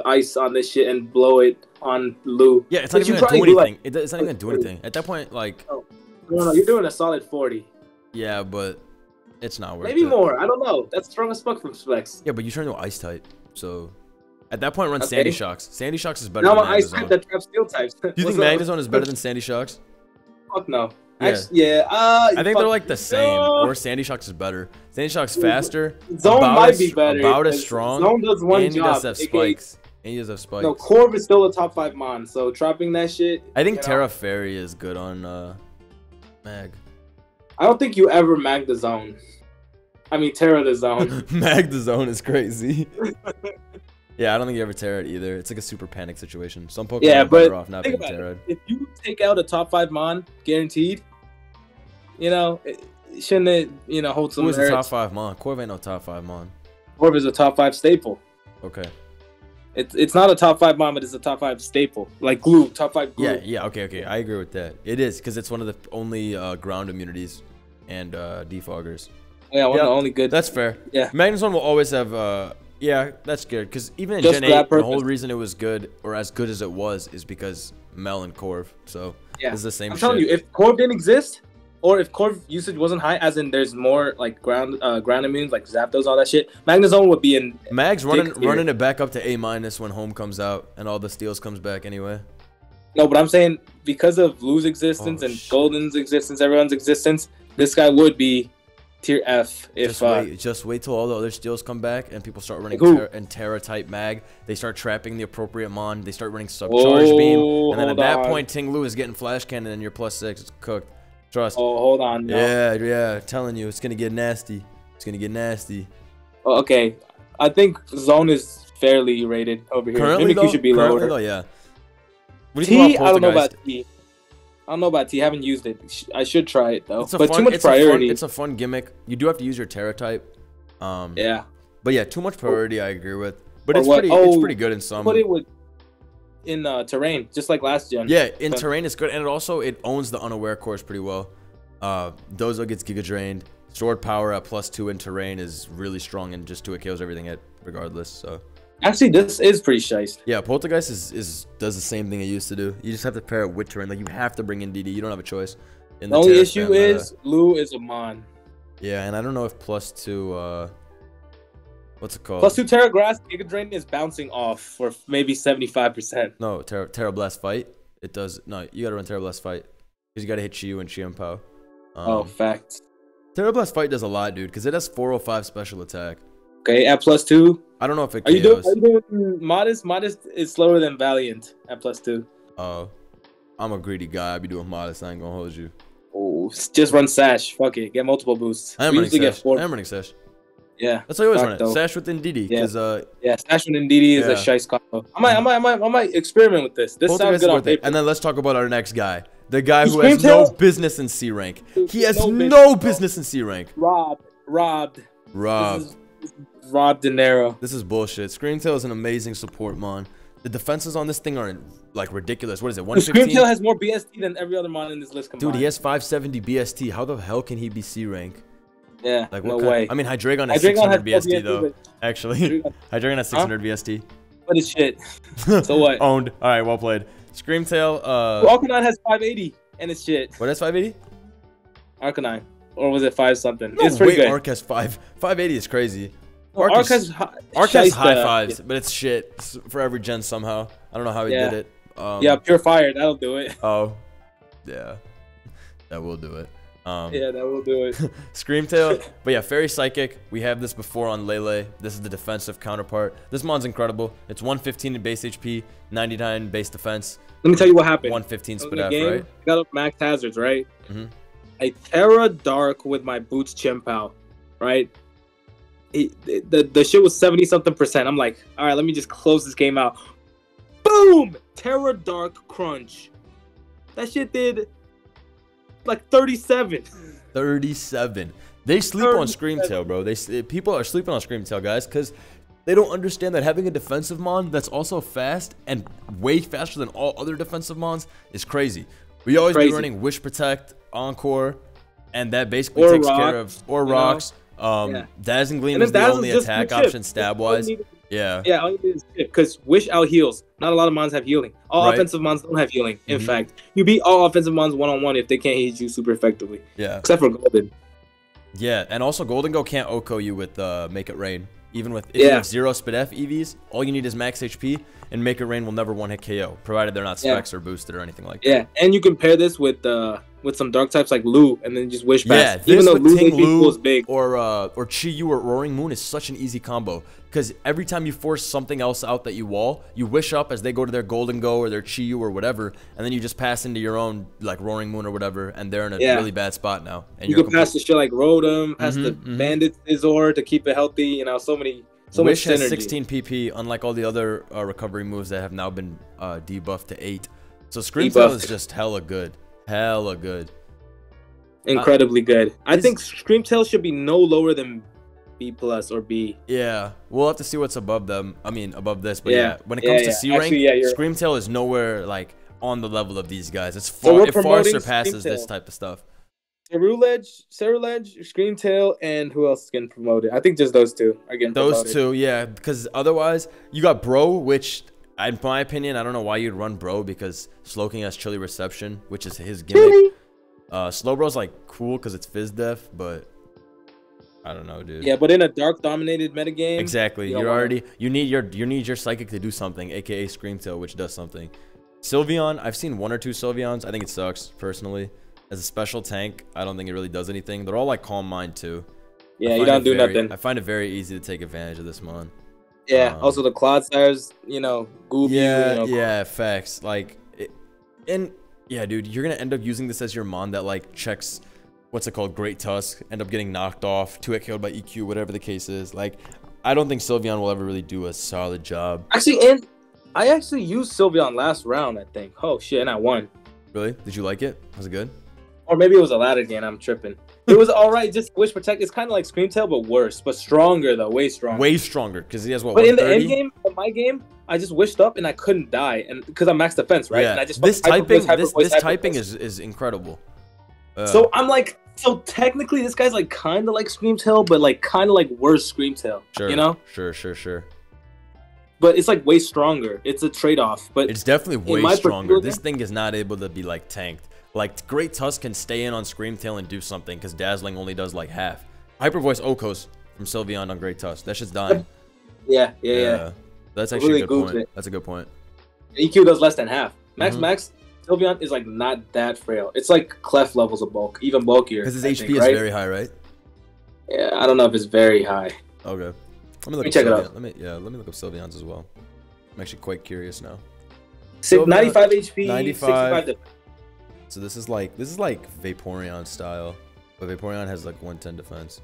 Ice on this shit and blow it on Lu. Yeah, it's not even gonna do anything. It's not even gonna do anything. At that point, like... No, you're doing a solid 40. Yeah, but it's not worth it. Maybe more. I don't know. That's strong as fuck from Specs. Yeah, but you turn to Ice type, so... At that point, run Sandy Shocks. Sandy Shocks is better than Magnezone. Now I'm Ice type that traps Steel types. Do you think Magnezone is better than Sandy Shocks? Fuck no. Yeah. I think they're like the same. Or Sandy Shocks is better. Sandy Shocks faster. Zone might be better. About as strong. Zone does one and job. He does have spikes. And he does have spikes. No, Corv is still a top 5 mon. So trapping that shit. I think Terra Fairy is good on Mag. I don't think you ever mag the zone. I mean Terra the zone. Mag the zone is crazy. Yeah, I don't think you ever Terra it either. It's like a super panic situation. Some Pokemon are better off not being Terra. If you take out a top 5 mon, guaranteed. You know, shouldn't it, you know, hold some merits? Who is the top 5 mon? Corv ain't no top 5 mon. Corv is a top 5 staple. Okay. It's not a top 5 mon, but it's a top 5 staple. Like glue, top 5 glue. Yeah, okay. I agree with that. It is, because it's one of the only ground immunities and defoggers. Yeah, one of the only good. That's fair. Yeah. Magnezone will always have... yeah, that's good. Because even in Gen 8, the whole reason it was good, or as good as it was, is because Mel and Corv. So, it's the same shit. I'm telling you, if Corv didn't exist... Or if Corv usage wasn't high, as in there's more like ground immunes, like Zapdos, all that shit, Magnezone would be in. Mag's running it back up to A- when Home comes out and all the steals comes back anyway. No, but I'm saying because of Lu's existence and Golden's existence, everyone's existence, this guy would be tier F. If just wait till all the other steals come back and people start running Terra type Mag. They start trapping the appropriate mon. They start running Subcharge Beam, and then at that point, Ting Lu is getting Flash Cannon and you're +6. It's cooked. Trust. Oh, hold on. No. Yeah. Telling you, it's gonna get nasty. It's gonna get nasty. Oh, okay, I think Zone is fairly rated over here. Currently, Mimikyu should be lower. Though, yeah. What do you think about Poltergeist? I don't know about T. I don't know about T. I haven't used it. I should try it though. But too much priority. It's a fun gimmick. You do have to use your Terra type. Yeah. But yeah, too much priority. I agree with. But it's pretty good in some. Put it with. In terrain, just like last gen. Yeah, in terrain it's good, and it owns the unaware course pretty well. Dozo gets Giga Drained. Sword power at +2 in terrain is really strong, and just 2 KOs everything at regardless. So actually, this is pretty shice. Yeah, Poltergeist does the same thing it used to do. You just have to pair it with terrain. Like you have to bring in DD. You don't have a choice. The only issue is Lu is a mon. Yeah, and I don't know if +2. What's it called? +2 Terra Grass Giga Drain is bouncing off for maybe 75%. No, Terra Blast Fight. It does. No, you gotta run Terra Blast Fight because you gotta hit Chiyu and Chienpao. Facts. Terra Blast Fight does a lot, dude, because it has 405 special attack. Okay, at +2. I don't know if it. Are you doing Modest? Modest is slower than Valiant at +2. Oh, I'm a greedy guy. I be doing Modest. I ain't gonna hold you. Oh, just run Sash. Fuck it. Get multiple boosts. I am running Sash. Yeah, that's how I always run it. Sash within DD. Yeah, Sash within DD is a shice combo. I might experiment with this. This sounds good on paper. And then let's talk about our next guy. The guy who has no business in C rank. He has no business in C rank. Robbed. Rob De Niro. This is bullshit. Screamtail is an amazing support mon. The defenses on this thing are like ridiculous. What is it? 115. Screamtail has more BST than every other mon in this list combined. Dude, he has 570 BST. How the hell can he be C rank? Yeah, like no way. I mean, Hydreigon has 600 BST though. Actually, Hydreigon has 600 BST. What is shit? So what? Owned. All right, well played. Screamtail. Arcanine has 580 and it's shit. What is 580? Arcanine, or was it 5 something? No, it's pretty good. Arc has 580 is crazy. No, Arc has high fives, but it's shit for every gen somehow. I don't know how he did it. Yeah, Pure Fire, that'll do it. Oh, yeah, that will do it. Yeah, that will do it. Screamtail, but yeah, Fairy Psychic. We have this before on Lele. This is the defensive counterpart. This mon's incredible. It's 115 in base HP, 99 base defense. Let me tell you what happened. 115 spit F, right? Got up max hazards, right? I Terra Dark with my Boots Chimpao, right? The shit was 70-something%. I'm like, all right, let me just close this game out. Boom! Terra Dark Crunch. That shit did like 37. 37. They sleep on Screamtail, bro. People are sleeping on Screamtail, guys, because they don't understand that having a defensive mon that's also fast and way faster than all other defensive mons is crazy. We always be running Wish Protect, Encore, and that basically takes care of rocks. Dazzling Gleam is the only attack option stab wise. Yeah, all you need is chip, because Wish out heals. Not a lot of mons have healing. All offensive mons don't have healing. In fact, you beat all offensive mons one-on-one if they can't hit you super effectively. Yeah. Except for Golden. Yeah, and also Golden Go can't OHKO you with Make It Rain. Even with if you have 0 Spit F EVs, all you need is max HP, and Make It Rain will never one-hit KO, provided they're not specs or boosted or anything like that. Yeah, and you can pair this with some dark types like Lu, and then just Wish Pass. Yeah, even though Lu is big. Or Chi-Yu or Roaring Moon is such an easy combo, because every time you force something else out that you wall, you Wish up as they go to their Golden Go or their Chi-Yu or whatever, and then you just pass into your own like Roaring Moon or whatever, and they're in a really bad spot now. And you can pass the shit like Rotom, pass the Bandit Scizor to keep it healthy. You know, so many. Wish has 16 PP, unlike all the other recovery moves that have now been debuffed to 8. So Screamtail is just hella good. Hella good. Incredibly good. I think Screamtail should be no lower than B+ or B. Yeah, we'll have to see what's above them. I mean, above this. But yeah, when it comes to C rank, Screamtail is nowhere like on the level of these guys. It far surpasses this type of stuff. Ceruledge, Screamtail, and who else is getting promoted? I think just those two are getting promoted. Those two, yeah, because otherwise you got Bro, which in my opinion, I don't know why you'd run Bro, because Slowking has Chilly Reception, which is his gimmick. Slowbro's like cool because it's Fizz Def, but I don't know, dude. Yeah, but in a dark dominated metagame, exactly. You need your Psychic to do something, aka Screamtail, which does something. Sylveon, I've seen 1 or 2 Sylveons. I think it sucks personally. As a special tank, I don't think it really does anything. They're all like Calm Mind too. Yeah, you don't do nothing. I find it very easy to take advantage of this mon. Yeah, also the Clodsires, you know, Gooby. Yeah, yeah, facts. Like, yeah, dude, you're gonna end up using this as your mon that like checks, what's it called, Great Tusk, end up getting knocked off, 2-hit KO'd by EQ, whatever the case is. Like, I don't think Sylveon will ever really do a solid job. Actually, and I actually used Sylveon last round, I think. Oh shit, and I won. Really? Did you like it? Was it good? Or maybe it was a ladder game. I'm tripping. It was all right. Just Wish Protect. It's kind of like Screamtail, but worse, but stronger though, way stronger. Way stronger, because he has what? But in the end game, in my game, I just wished up and I couldn't die, and because I'm max defense, right? Yeah. And I just this typing is incredible. So I'm like, so technically, this guy's like kind of like Screamtail, but like kind of like worse Screamtail. Sure. You know? Sure. But it's like way stronger. It's a trade-off. But it's definitely way stronger. This thing is not able to be like tanked. Like, Great Tusk can stay in on Screamtail and do something, because Dazzling only does like half. Hyper Voice Okos from Sylveon on Great Tusk. That shit's dying. Yeah. That's actually a good point. That's a good point. EQ does less than half. Max Sylveon is like not that frail. It's like Clef levels of bulk, even bulkier. Because his HP is very high, right? Yeah, I don't know if it's very high. Okay. Let me check it out. Let me look up Sylveon's as well. I'm actually quite curious now. 95 HP, 95. 65. So this is like Vaporeon style, but Vaporeon has like 110 defense.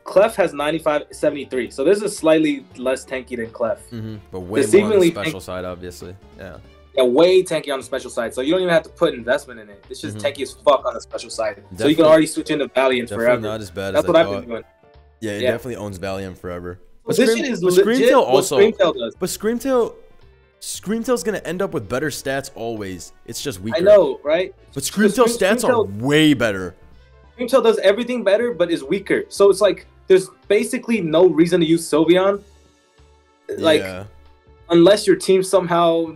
Clef has 95, 73. So this is slightly less tanky than Clef. But way more on the special side, obviously. Yeah, way tanky on the special side. So you don't even have to put investment in it. It's just tanky as fuck on the special side. So you can already switch into Valiant forever. Not as bad That's as what I've been doing. Yeah, it definitely owns Valium forever. But This shit is legit what Screamtail does. But Screamtail's gonna end up with better stats always. It's just weaker. I know, right? But Screamtail's stats are way better. Screamtail does everything better, but is weaker. So it's like there's basically no reason to use Sylveon. Like, unless your team somehow,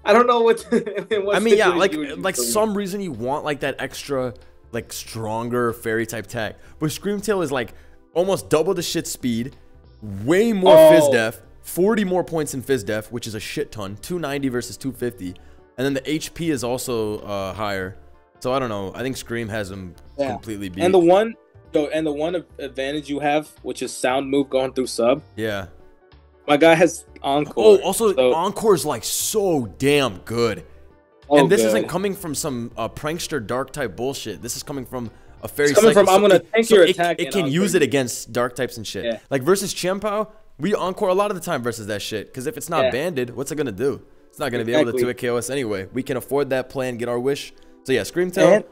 I don't know what. I mean, yeah, like some reason you want like that extra, like stronger fairy type tag. But Screamtail is like almost double the shit speed, way more Fizz Def, 40 more points in Fizz Def, which is a shit ton, 290 versus 250, and then the HP is also higher. So I don't know. I think Scream has him completely beat. And the one advantage you have, which is sound move going through sub. Yeah. My guy has Encore. Oh, also Encore's like so damn good. And this isn't coming from some prankster dark type bullshit. This is coming from a fairy. I'm gonna tank your attack. It can use it against dark types and shit. Yeah. Like versus Chien-Pao, we Encore a lot of the time versus that shit. Because if it's not banded, what's it gonna do? It's not gonna be able to 2-hit KO us anyway. We can afford that play and get our wish. So yeah, Screamtail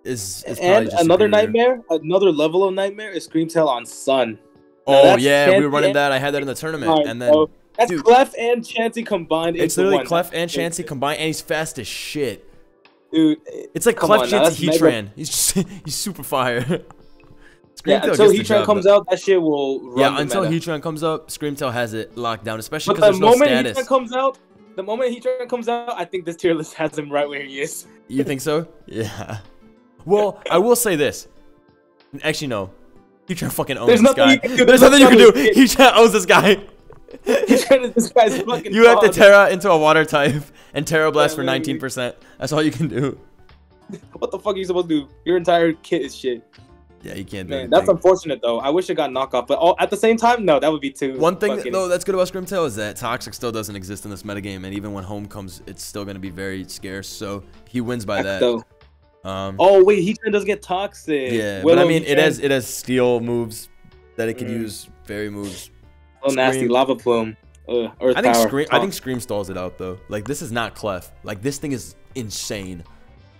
is probably just another superior. nightmare. Another level of nightmare is Screamtail on Sun. Oh yeah, we were running that. I had that in the tournament, and then that's Clef and Chansey combined. It's literally Clef and Chansey combined, and he's fast as shit. Dude, it's like Clef, Chansey, Heatran. He's super fire. Yeah, until Heatran comes out, that shit will run. Yeah, until Heatran comes up, Screamtail has it locked down, especially because there's no status. The moment Heatran comes out, I think this tier list has him right where he is. You think so? Yeah. Well, I will say this. Actually, no. Heatran fucking owns this guy. There's nothing you can do. Heatran owns this guy. Heatran is this guy's fucking You have to Terra into a water type and Terra Blast for 19%. That's all you can do. What the fuck are you supposed to do? Your entire kit is shit. Yeah, you can't do anything. That's unfortunate, though. I wish it got knocked off. But at the same time, no, that would be too... One thing, though, that's good about Screamtail is that Toxic still doesn't exist in this metagame. And even when Home comes, it's still going to be very scarce. So he wins by that. Oh, wait, Heatran doesn't get Toxic. Yeah, but I mean, it has Steel moves that it could use. Fairy moves. Oh, nasty. Lava Plume. I think Scream stalls it out, though. Like, this is not Clef. Like, this thing is insane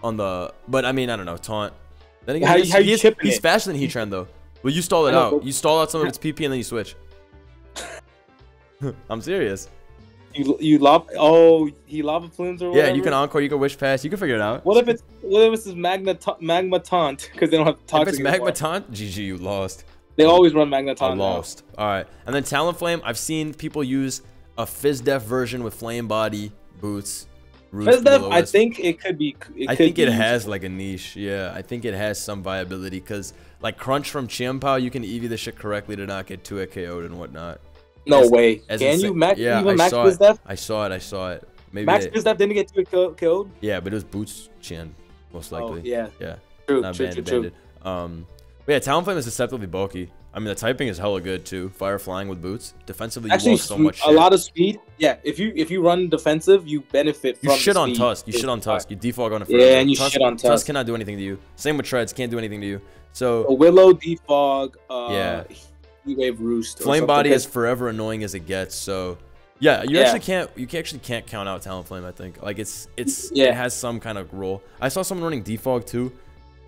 on the... But, I mean, I don't know. Taunt... Then again, he's faster than Heatran, though. Well, you stall it out. You stall out some of its PP and then you switch. I'm serious. He lava plumes or whatever? Yeah, you can Encore, you can Wish Pass, you can figure it out. What if it's Magma Taunt? Because they don't have Toxic. If it's Magma Taunt, GG, you lost. They always run Magma Taunt. I lost. Alright. And then Talonflame, I've seen people use a Fizz Def version with Flame Body, Boots. Fizz Def, I think it could be. I think it has like a niche. Yeah, I think it has some viability because like Crunch from Chien-Pao, you can EV the shit correctly to not get 2-hit KO'd and whatnot. No way. Can you max? Yeah, max Fizz Def? I saw it. Maybe Max Fizz Def didn't get 2-hit KO'd. Yeah, but it was Boots Chien, most likely. Oh, yeah. Yeah. True. But yeah, Talonflame is deceptively bulky. I mean, the typing is hella good too. Fire Flying with Boots. Defensively, you walk so much shit. A lot of speed. Yeah, if you run defensive, you benefit from You shit on Tusk. You defog on it forever. Yeah, and you shit on Tusk. Tusk cannot do anything to you. Same with Treads. Can't do anything to you. So a Willow, defog, Heat Wave, Roost. Flame Body is forever annoying as it gets. So yeah, you actually can't count out Talonflame. I think like it has some kind of role. I saw someone running defog too,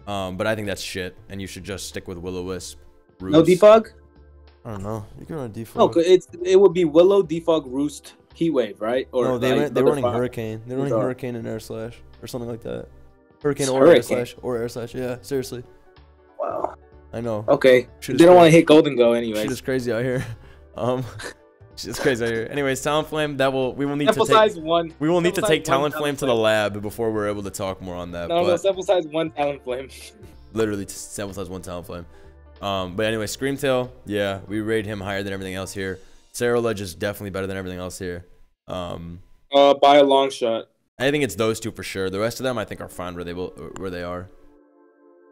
but I think that's shit. And you should just stick with Will-O-Wisp. Roost. No defog? I don't know. You can run a defog. No, it would be Willow, defog, Roost, Heat Wave, right? Or no, they were running Hurricane. They were running Hurricane and Air Slash or something like that. Hurricane or Air Slash. Yeah, seriously. Wow. I know. Okay. They don't want to hit Golden Go anyway. Shit is crazy out here. Shit is crazy out here. Anyways, Talonflame. We will need to take Talonflame to the lab before we're able to talk more on that. No, sample size 1 Talonflame. Literally sample size 1 Talonflame. But anyway, Screamtail, yeah, we rate him higher than everything else here. Cerulege is definitely better than everything else here. By a long shot. I think it's those two for sure. The rest of them, I think, are fine where they are.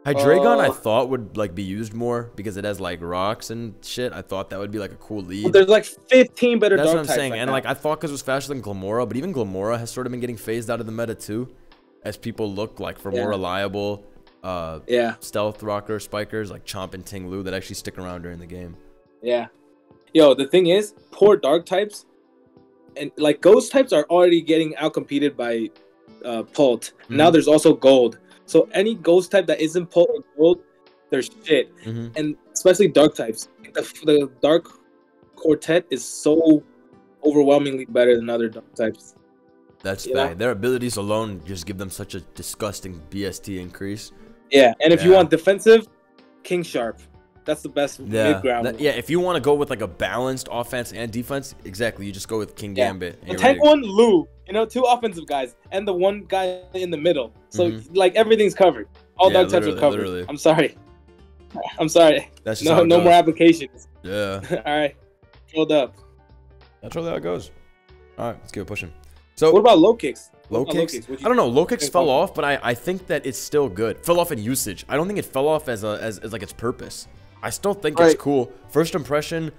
Hydreigon, I thought would like be used more because it has like rocks and shit. I thought that would be like a cool lead. But there's like 15 better. That's what I'm saying. And like I thought because it was faster than Glamora, but even Glamora has sort of been getting phased out of the meta too, as people look like for more reliable. Stealth rocker spikers like Chomp and Ting-Lu that actually stick around during the game. Yeah. Yo, the thing is, poor dark types and like ghost types are already getting outcompeted by Pult. Now there's also gold. So any ghost type that isn't Pult or gold they're shit. Mm-hmm. And especially dark types. The dark quartet is so overwhelmingly better than other dark types. That's bad. Their abilities alone just give them such a disgusting BST increase. Yeah, and if you want defensive, King Sharp. That's the best mid-ground. Yeah, if you want to go with like a balanced offense and defense, exactly, you just go with King Gambit. The tank one, Lou. You know, 2 offensive guys and the one guy in the middle. So like everything's covered. All dark types are covered. Literally. I'm sorry. That's no more applications. Yeah. All right. Filled up. That's really how it goes. All right, let's keep it pushing. So what about low kicks? Low kicks? I don't know. Low kicks fell off, but I think that it's still good. Fell off in usage. I don't think it fell off as like its purpose. I still think it's cool. First impression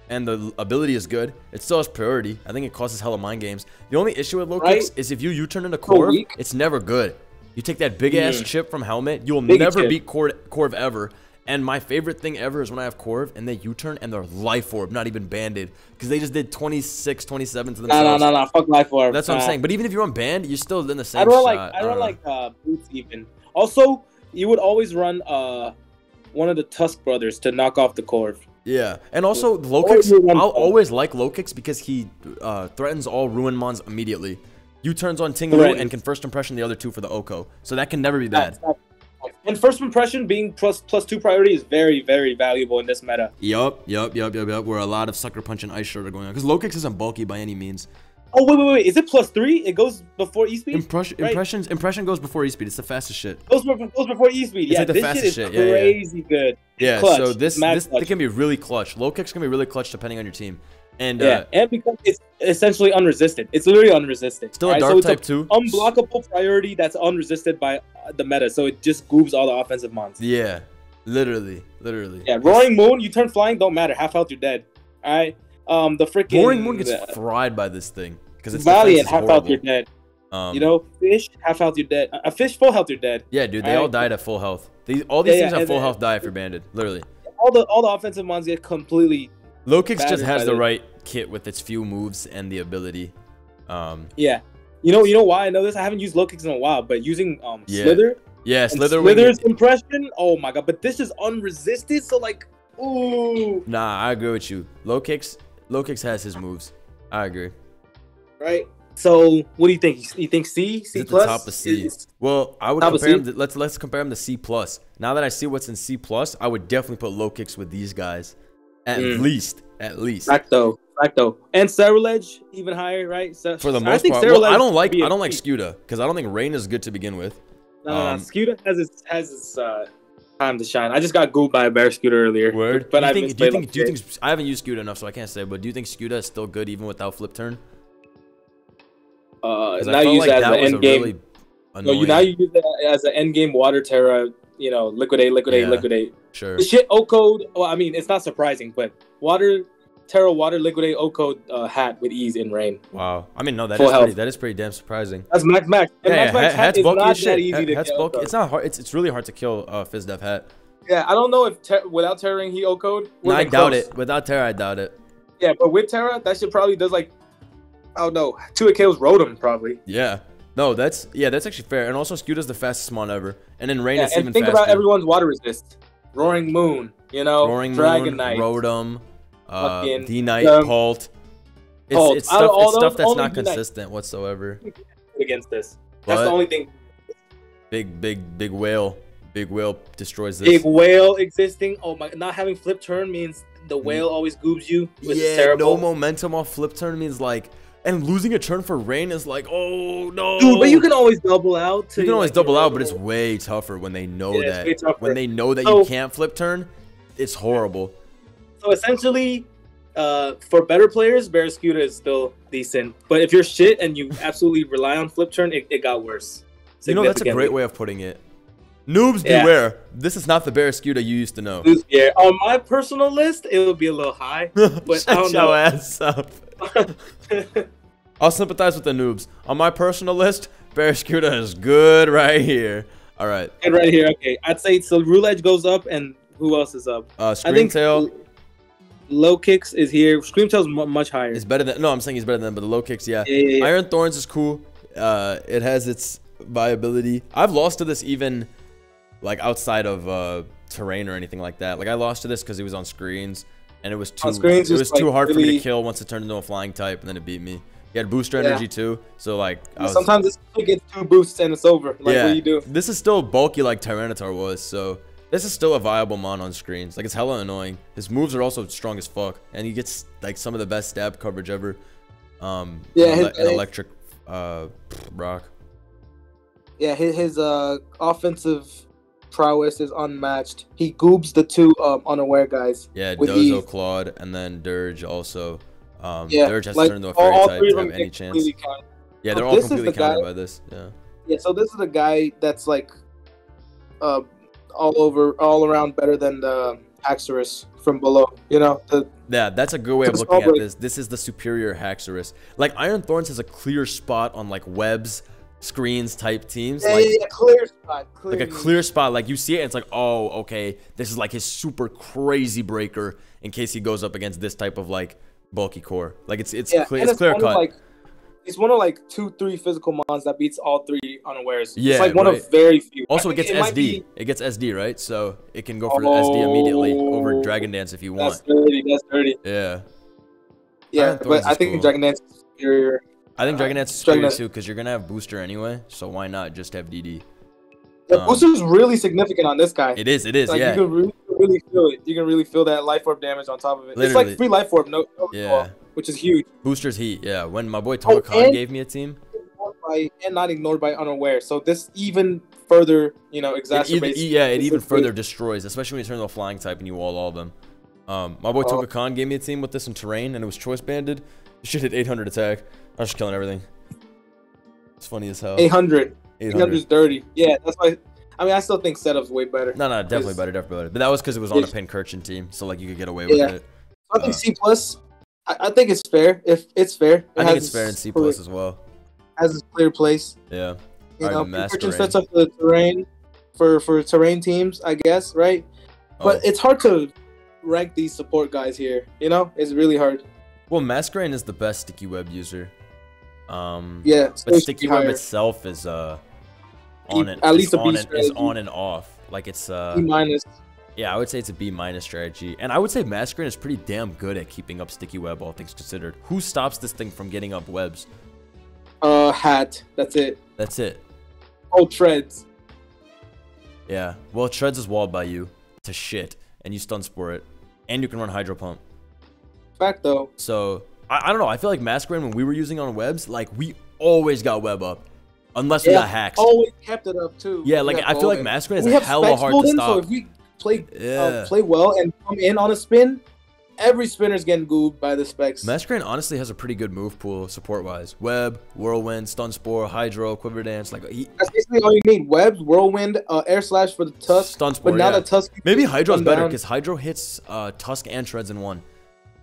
and the ability is good. It still has priority. I think it causes hella mind games. The only issue with low kicks is if you U-turn into Corv, it's never good. You take that big ass chip from Helmet, you'll never beat Corv ever. And my favorite thing ever is when I have Corv and they U-turn and they're Life Orb, not even banded. Because they just did 26, 27 to themselves. No, fuck Life Orb. That's what I'm saying. But even if you're on band, you're still in the same shot. I don't like boots even. Also, you would always run one of the Tusk brothers to knock off the Corv. Yeah, and also low kicks, I'll always like low kicks because he threatens all Ruin Mons immediately. U-turns on Tinglu and can first impression the other 2 for the Oko. So that can never be bad. And first impression being +2 priority is very, very valuable in this meta. Yup. Where a lot of Sucker Punch and Ice Shard are going on. Because low kicks isn't bulky by any means. Oh, wait. Is it +3? It goes before E-Speed? Impression goes before E-Speed. It's the fastest shit. Goes before E-Speed. Yeah, like the this fastest shit is crazy good. Yeah, clutch. So this can be really clutch. Low kicks can be really clutch depending on your team. And and because it's essentially unresisted. It's literally unresisted. Still a dark type too. Unblockable priority that's unresisted by the meta. So it just goobs all the offensive mons. Yeah, literally. Yeah, Roaring Moon, you turn flying, don't matter. Half health, you're dead. All right. The freaking Roaring Moon gets fried by this thing because it's Valiant. Half health, you're dead. You know, Fish, half health, you're dead. A Fish, full health, you're dead. Yeah, dude, they all died at full health. All these things at full health die if you're banded. Literally. All the offensive mons get completely. Low kicks just has the right kit with its few moves and the ability. Yeah. You know why I know this? I haven't used low kicks in a while, but using Slither. Yeah, Slither's impression. Oh my god, but this is unresisted, so like, ooh. Nah, I agree with you. Low kicks has his moves. I agree. Right. So, what do you think? You think C plus? The top of C. Well, I would compare him. Let's compare him to C plus. Now that I see what's in C plus, I would definitely put low kicks with these guys. At least. Facto. And Cerulege even higher, right? So, for the most part. Well, I don't like Scuda because I don't think Rain is good to begin with. No, Scuda has its time to shine. I just got gooped by a bear Scooter earlier. Word. But do you think I haven't used Scuda enough, so I can't say. But do you think Scuda is still good even without flip turn? Now you use it as an end game. Really no, now you use it as an end game Water Terra. You know, liquidate. Sure. The shit O code. Well, I mean, it's not surprising, but Water Terra liquidate O code hat with ease in Rain. Wow. I mean, no, that is pretty damn surprising. That's max. And max hat is not that easy to kill. It's not hard. It's really hard to kill FizzDev hat. Yeah, I don't know if without Terra he O code. No, I doubt it. Without Terra, I doubt it. Yeah, but with Terra, that shit probably does like, I don't know, 2 kills Rotom probably. Yeah. No, that's actually fair. And also, Scuda's the fastest mon ever. And in Rain, it's even faster. And think about everyone's water resist. Roaring Moon, you know, Dragon Knight, Rotom, D-Knight, Pult. It's stuff that's not consistent whatsoever. Against this. That's the only thing. Big whale. Big whale destroys this. Big whale existing. Oh my! Not having flip turn means the whale always goobs you. Which is terrible. No momentum off flip turn means like. And losing a turn for Rain is like, oh no. Dude, but you can always double out. You can always double out, but it's way tougher when they know that. When they know that you can't flip turn, it's horrible. So essentially, for better players, Barracuda is still decent. But if you're shit and you absolutely rely on flip turn, it got worse. You know, that's a great way of putting it. Noobs beware. This is not the Barracuda you used to know. Yeah, on my personal list, it would be a little high. But I don't know. Shut your ass up. I'll sympathize with the noobs. On my personal list, Barracuda is good right here. All right. And right here, okay. I'd say so. Roulette goes up, and who else is up? Screamtail. Low kicks is here. Screamtail's much higher. It's better than. No, I'm saying he's better than. But the low kicks, yeah. Iron Thorns is cool. It has its viability. I've lost to this even, like outside of terrain or anything like that. Like I lost to this because he was on screens, and it was too like, hard for me really... to kill once it turned into a flying type, and then it beat me. He had booster energy too, so like sometimes this gets 2 boosts and it's over. Like, what do you do? This is still bulky like Tyranitar was, so this is still a viable mon on screens. Like, it's hella annoying. His moves are also strong as fuck, and he gets like some of the best stab coverage ever. An electric rock. Yeah, his offensive prowess is unmatched. He goobs the 2 unaware guys. Yeah, Dozo, Claude, and then Dirge also. Dirge has to turn into a fairy type to have any chance. Yeah, they're all completely countered by this. Yeah, so this is the guy that's like all around better than the Haxorus from below, you know? Yeah, that's a good way of looking at this. This is the superior Haxorus. Like, Iron Thorns has a clear spot on, like, webs, screens type teams. Yeah, like, clear spot. Like a clear spot. Like, you see it, and it's like, oh, okay, this is, like, his super crazy breaker in case he goes up against this type of, like, bulky core. Like, it's clear cut. Like, it's one of like 2-3 physical mons that beats all 3 unawares. Yeah, it's like one of very few. Also, it gets SD. It gets SD, right? So it can go for SD immediately over Dragon Dance if you want. That's dirty. Yeah. Yeah, but I think Dragon Dance is superior. I think Dragon Dance is superior too, because you're gonna have booster anyway. So why not just have DD? The booster is really significant on this guy. It is. Like, yeah. You can really feel it. You can really feel that life orb damage on top of it. Literally. It's like free life orb, no which is huge. Booster's heat, yeah. When my boy Towakan gave me a team. And not ignored by unaware. So this even further, you know, exacerbates. It even further destroys, especially when you turn to a flying type and you wall all of them. My boy Towakan gave me a team with this in terrain, and it was choice banded. It should hit 800 attack. I was just killing everything. It's funny as hell. 800 is dirty. Yeah, that's why. I mean, I still think setup's way better. No, definitely better. But that was because it was on a Pincurchin team, so like you could get away with it. I think C+. I think it's fair. If it's fair, I think it's fair in C+ as well. Has its clear place. Yeah. You know, Pincurchin sets up the terrain for terrain teams, I guess, right? But it's hard to rank these support guys here. You know, it's really hard. Well, Masquerain is the best sticky web user. Yeah, but sticky web itself is on and off. Like it's B-. Yeah, I would say it's a B- strategy. And I would say Masquerain is pretty damn good at keeping up sticky web, all things considered. Who stops this thing from getting up webs? Hat. That's it. That's it. Oh, Treads. Yeah. Well, Treads is walled by you to shit, and you stun spore it. And you can run Hydro Pump. Fact, though. So, I don't know. I feel like Masquerain, when we were using on webs, like, we always got web up. Unless we got hacks. Always kept it up, too. Yeah, like, I feel like Masquerain is hella hard to stop. So if we play well and come in on a spin, every spinner's getting goobed by the specs. Masquerain honestly has a pretty good move pool support-wise. Web, Whirlwind, Stun Spore, Hydro, Quiver Dance. Like that's basically all you need. Webs, Whirlwind, Air Slash for the Tusk. Stun Spore, but now the Tusk... Maybe Hydro's better, because Hydro hits Tusk and Treads in one.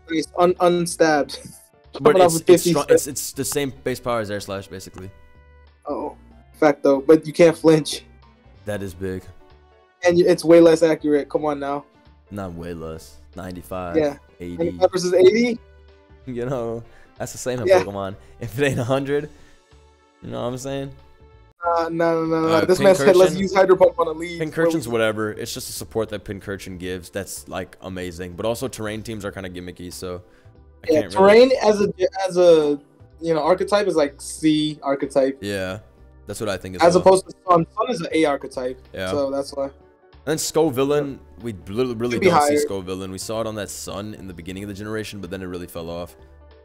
It's unstabbed. But it's the same base power as Air Slash, basically. Oh, fact though. But you can't flinch. That is big. And it's way less accurate. Come on now. Not way less. 95. Yeah. 80. 95 versus 80? You know, that's the same in Pokemon. If it ain't 100, you know what I'm saying? No. This man said let's use Hydro Pump on a lead. Pincurchin's whatever. It's just a support that Pincurchin gives that's like amazing. But also terrain teams are kind of gimmicky, so I can't terrain really... as a you know archetype is like C archetype. Yeah, that's what I think as opposed to Sun. Sun is an A archetype. Yeah. So that's why. And then Scovillain, we really don't see Scovillain. We saw it on that Sun in the beginning of the generation, but then it really fell off.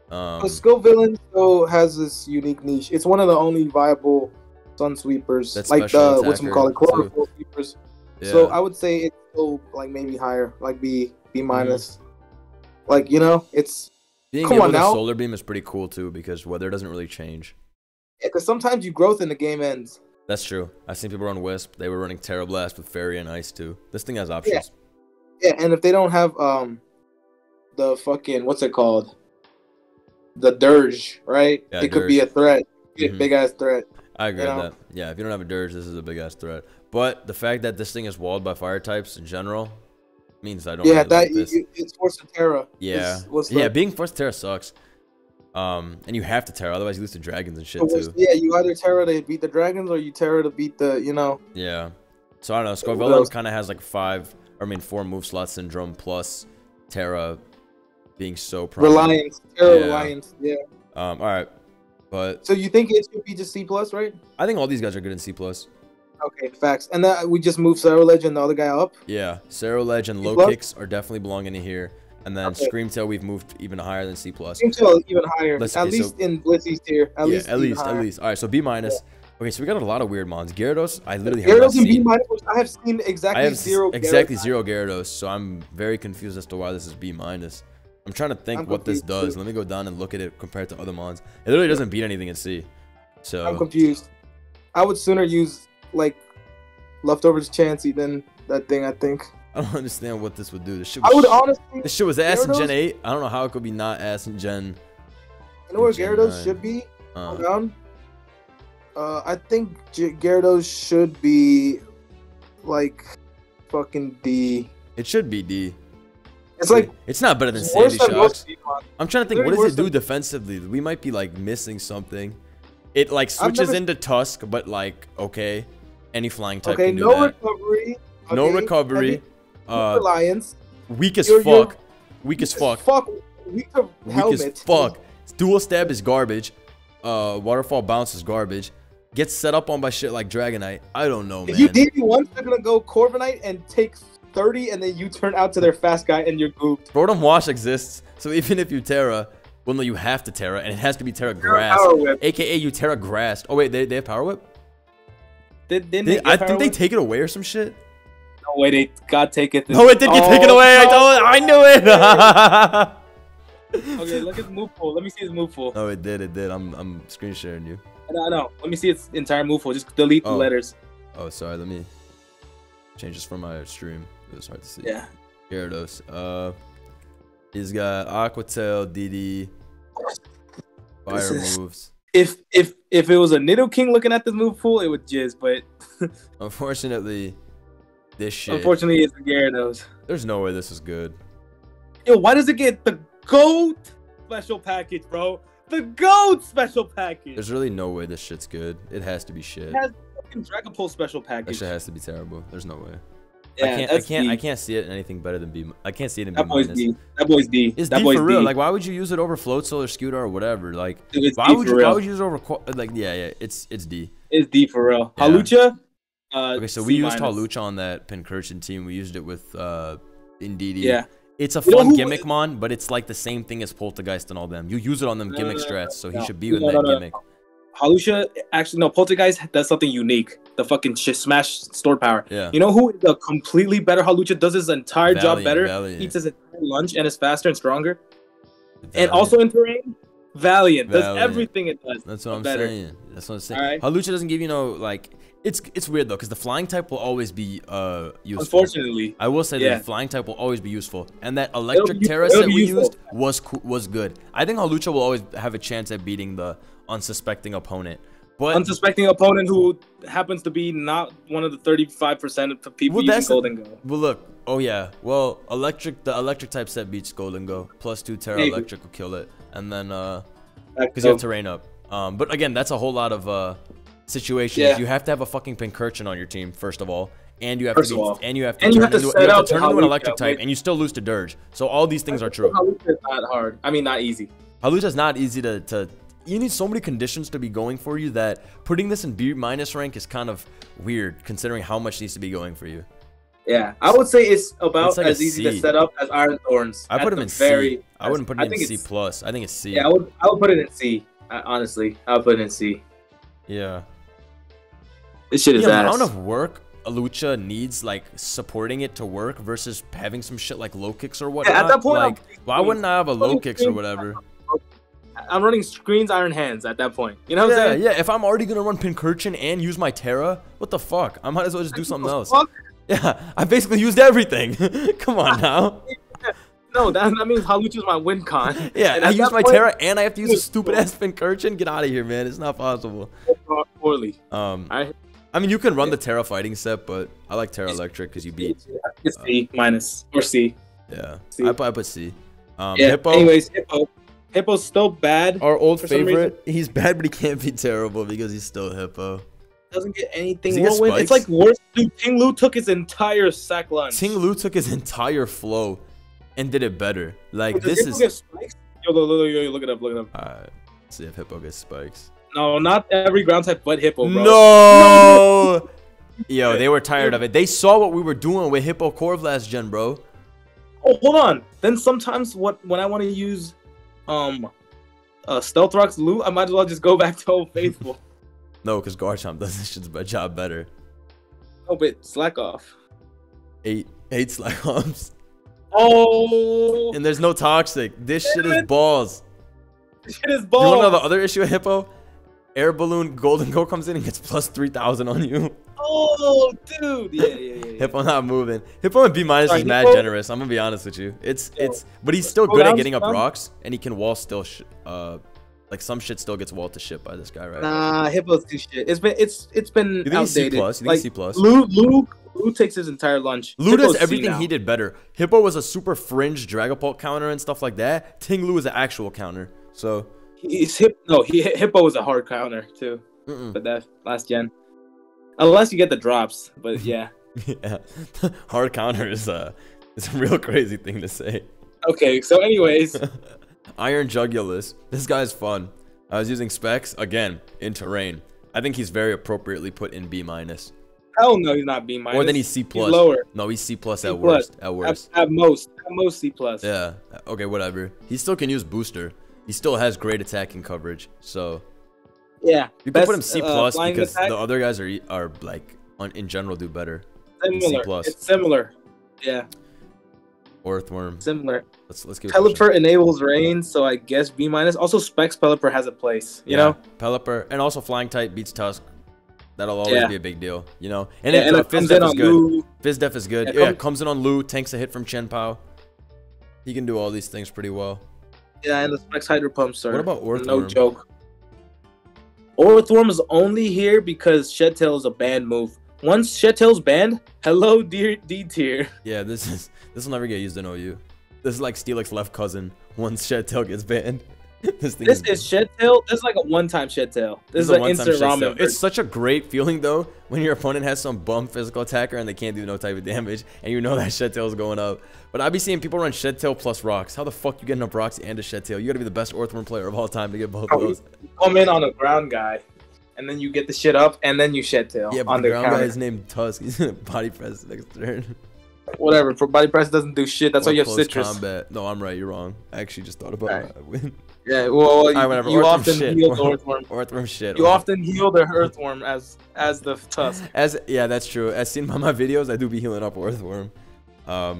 Scovillain still has this unique niche. It's one of the only viable Sun sweepers, like the whatchamacallit, chlorophyll sweepers. Yeah. So I would say it's still like maybe higher, like B minus. Like you know, it's being able to solar beam is pretty cool too because weather doesn't really change. Yeah, because sometimes you growth in the game ends. That's true. I've seen people run Wisp. They were running Terra Blast with Fairy and Ice too. This thing has options. Yeah, and if they don't have the fucking what's it called, the Dirge, right? Yeah, it could be a threat, a big ass threat. I agree with that. Yeah, if you don't have a Dirge, this is a big ass threat. But the fact that this thing is walled by fire types in general means I don't. Yeah, it's forced to Terra. Yeah, being forced to Terra sucks. And you have to Terra, otherwise you lose to dragons and shit too. Yeah, you either Terra to beat the dragons or you Terra to beat the, you know. Yeah. So I don't know. Scovillain kind of has like 5 I mean, 4 move slot syndrome plus Terra being so prominent. Reliance, Terra Reliance, yeah. All right, but so you think it should be just C+, right? I think all these guys are good in C+. Okay, facts. And then we just move Scarlet and the other guy up. Yeah, Scarlet and low kicks are definitely belonging in here, and then Screamtail we've moved even higher than C+. Screamtail even higher, at least in Blizzy's tier. At least. All right, so B minus. Yeah. Okay, so we got a lot of weird mons. Gyarados, I literally have not seen. B minus, I have seen exactly zero Gyarados, so I'm very confused as to why this is B minus. I'm trying to think what this does. Let me go down and look at it compared to other mons. It literally doesn't beat anything in C. So I'm confused. I would sooner use like Leftovers Chansey than that thing, I think. I don't understand what this would do. This shit was ass in Gen 8. I don't know how it could be not ass in Gen. You know where Gyarados should be? Down. I think Gyarados should be like fucking D. It should be D. It's like it's not better than Sandy Shocks. I'm trying to think, what does it do defensively? We might be like missing something. It like switches into Tusk, but like okay, any flying type can do that. Recovery. Okay. No recovery. Reliance. Weak as fuck. Weak as fuck. Weak as fuck. Dual stab is garbage. Waterfall bounce is garbage. Gets set up on by shit like Dragonite. I don't know, man. If you DP once, they're gonna go Corviknight and take 30, and then you turn out to their fast guy and you're gooped. Rotom Wash exists, so even if you Terra, well, no, you have to Terra, and it has to be Terra Grass, aka you Terra Grass. Oh wait, they have Power Whip. I think they take it away or some shit. No way, they got take it. No, it did get taken away. I knew it. Okay, look at the move pool. Let me see his move pool. Oh, it did. I'm screen sharing you. No. Let me see its entire move pool. Just delete the letters. Oh, sorry. Let me change this from my stream. It was hard to see. Yeah. Gyarados. He's got Aqua Tail, DD, fire moves. If it was a Nidoking looking at this move pool, it would jizz, but unfortunately, this shit. Unfortunately, it's a Gyarados. There's no way this is good. Yo, why does it get the GOAT special package, bro? The GOAT special package. There's really no way this shit's good. It has to be shit. It has fucking Dragon Pulse special package. That shit has to be terrible. There's no way. Yeah, I can't see it in anything better than B. I can't see it in B minus. That boy's D. It's that D boy's for real. D. Like, why would you use it over Floatzel or Scooter or whatever? Like, why would you use it over like? Yeah, it's D. It's D for real. Yeah. Hawlucha. Okay, so we used Hawlucha on that Pincurchin team. We used it with Indeedee. Yeah. It's a fun gimmick mon, but it's like the same thing as Poltergeist and all them. You use it on them gimmick strats, so he should be in that gimmick. Hawlucha, actually, no, Poltergeist does something unique. The fucking Smash Stored Power. Yeah. You know who the completely better Hawlucha does his entire job better? Eats his entire lunch and is faster and stronger. And also in terrain, Valiant does everything it does. That's what I'm saying. That's what I'm saying. Right. Hawlucha doesn't give you no, like, it's weird though, because the flying type will always be useful. Unfortunately. I will say that the flying type will always be useful. And that electric Terra set we used was good. I think Hawlucha will always have a chance at beating the unsuspecting opponent. But unsuspecting opponent who happens to be not one of the 35% of people using Golden Go. Well, look. Oh yeah. Well, the electric type set beats Golden Go. +2 Terra Electric will kill it, and then because you have terrain up. But again, that's a whole lot of situations. Yeah. You have to have a fucking Pincurchin on your team first of all, and you have to turn into an electric type, and you still lose to Dirge. So all these things are true. Hawlucha is not hard. I mean, not easy. Hawlucha's not easy to. You need so many conditions to be going for you that putting this in B- rank is kind of weird, considering how much needs to be going for you. Yeah, I would say it's about like as easy to set up as Iron Thorns. I put him in C. I wouldn't put it in C+. I think it's C. Yeah, I would put it in C. Honestly, I would put it in C. Yeah. This shit is the ass. amount of work Hawlucha needs, like, supporting it to work versus having some shit like low kicks or whatnot. Yeah, at that point, like, why wouldn't I have a low kicks or whatever? I'm running screens, Iron Hands at that point. You know what I'm saying? Yeah, if I'm already going to run Pincurchin and use my Terra, what the fuck? I might as well just do something else. Yeah, I basically used everything. Come on now. No, that means Hawlucha's my win con. Yeah, I use my Terra and I have to use a stupid ass Pincurchin. Get out of here, man. It's not possible. Poorly. I mean, you can run the Terra fighting set, but I like Terra Electric because you beat. It's C minus or C. Yeah, C. I put C. Hippo. Anyways, Hippo's still bad. Our old favorite. He's bad, but he can't be terrible because he's still Hippo. Doesn't get anything. Does he get spikes? It's like worse. Dude, Ting Lu took his entire sack lunch. Ting Lu took his entire flow and did it better. Like, Wait, this is... Get spikes? Yo, look it up. Alright, see if Hippo gets spikes. No, not every ground type but Hippo, bro. No! Yo, they were tired of it. They saw what we were doing with Hippo Corv last gen, bro. Oh, hold on. Then sometimes when I want to use Stealth Rock's loot, I might as well just go back to Old Faithful. No, because Garchomp does this shit's job better. Oh, but slack off. 8 slack off. Oh! And there's no toxic. This shit is balls. This shit is balls. You wanna know the other issue with Hippo? Air Balloon Golden Go comes in and gets plus 3,000 on you. Oh, dude. Yeah. Hippo not moving. Hippo in B- is mad generous. I'm gonna be honest with you. But he's still good at getting up rocks, and he can wall still. Like some shit still gets walled to shit by this guy, right? Nah, Hippo's too shit. It's been you think outdated. You think C plus? Lou takes his entire lunch. Lou does everything he did better. Hippo was a super fringe Dragapult counter and stuff like that. Ting Lu is an actual counter. So Hippo was a hard counter too. But that last gen. Unless you get the drops, but yeah. Yeah, hard counter is a real crazy thing to say. Okay, so anyways, Iron Jugulus. This guy's fun. I was using specs again in terrain. I think he's very appropriately put in B-. Hell no, he's not B-. Or then he's C+. He's lower. No, he's C+ C+. at worst. At worst. At most C+. Yeah. Okay, whatever. He still can use booster. He still has great attacking coverage. So yeah, you can put him C+ because the other guys are like in general do better. Similar. It's similar. Yeah. Earthworm. Similar. Let's give Pelipper enables rain, so I guess B-. Also, Specs Pelipper has a place. You know. Pelipper and also Flying type beats Tusk. That'll always be a big deal, you know. And Fizz Def is good. Fizz Def is good. Yeah, comes in on Lu, tanks a hit from Chen Pao. He can do all these things pretty well. Yeah, and the Specs Hydro Pumps are what about Earthworm? No joke. Earthworm is only here because Shed Tail is a banned move. Once Shed Tail's banned, hello D tier. Yeah, this will never get used in OU. This is like Steelix's left cousin. Once Shed Tail gets banned, this is Shed Tail. This is like a one-time Shed Tail. This is an instant ramen. It's such a great feeling though when your opponent has some bum physical attacker and they can't do no type of damage, and you know that Shed Tail is going up. But I be seeing people run Shed Tail plus rocks. How the fuck you get enough rocks and a Shed Tail? You gotta be the best Earthworm player of all time to get both of those. You come in on a ground guy, and then you get the shit up, and then you Shed Tail. Yeah, but on the ground guy is named Tusk. He's gonna body press next turn. Whatever. For body press doesn't do shit. That's why you have citrus. Combat. No, I'm right. You're wrong. I actually just thought about it. Win. Yeah, well, you often heal the Earthworm. Earthworm shit. You often heal the Earthworm as the Tusk. Yeah, that's true. As seen by my videos, I do be healing up Earthworm. I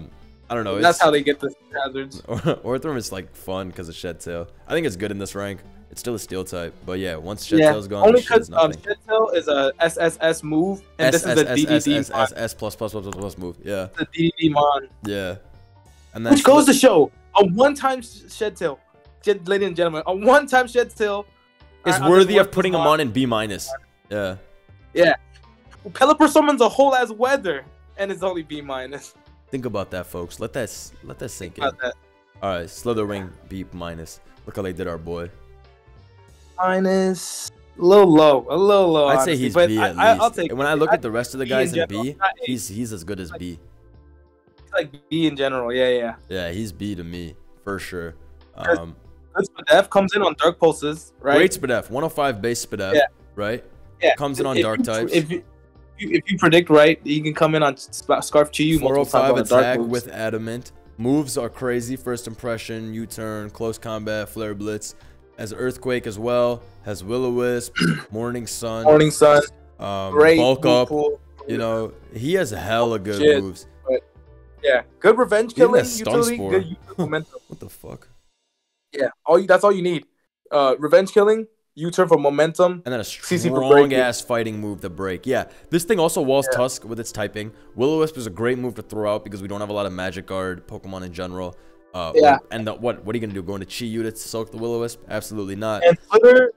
don't know. That's how they get the hazards. Earthworm is like fun because of Shed Tail. I think it's good in this rank. It's still a Steel type, but yeah, once Shed Tail's gone, only because Shed Tail is a SSS move, and this is a DDD S plus move. Yeah. The DDD mon. Yeah. And which goes to show a one-time Shed Tail, ladies and gentlemen, a one-time Shed Tail is worthy of putting him on in B-. Yeah. Yeah. Pelipper summons a whole ass weather, and it's only B-. Think about that, folks. Let that sink in. All right, Slitherwing B-. Look how they did our boy. Minus a little low. I'd say he's B at least. I'll take. When I look at the rest of the guys in B, he's as good as B. He's like B in general. Yeah. Yeah, he's B to me for sure. Good Spadef comes in on Dark Pulses, right? Great Spadef, 105 base Spadef, right? Yeah, comes in on Dark types. If you predict right, you can come in on Scarf Chiyu. 405 attack with Adamant. Moves are crazy. First impression, U-turn, close combat, flare blitz. Has Earthquake as well. Has Will-O-Wisp, Morning Sun. Great bulk up. Pool. You know, he has hella good moves. But, yeah, good revenge killing. Utility, good momentum. What the fuck? Yeah, that's all you need. Revenge killing, U-turn for momentum, and then a strong ass fighting move to break. Yeah, this thing also walls Tusk with its typing. Will-O-Wisp is a great move to throw out because we don't have a lot of Magic Guard Pokemon in general. And what are you gonna do? Go into Chi-Yu to soak the Will-O-Wisp? Absolutely not. And Slither,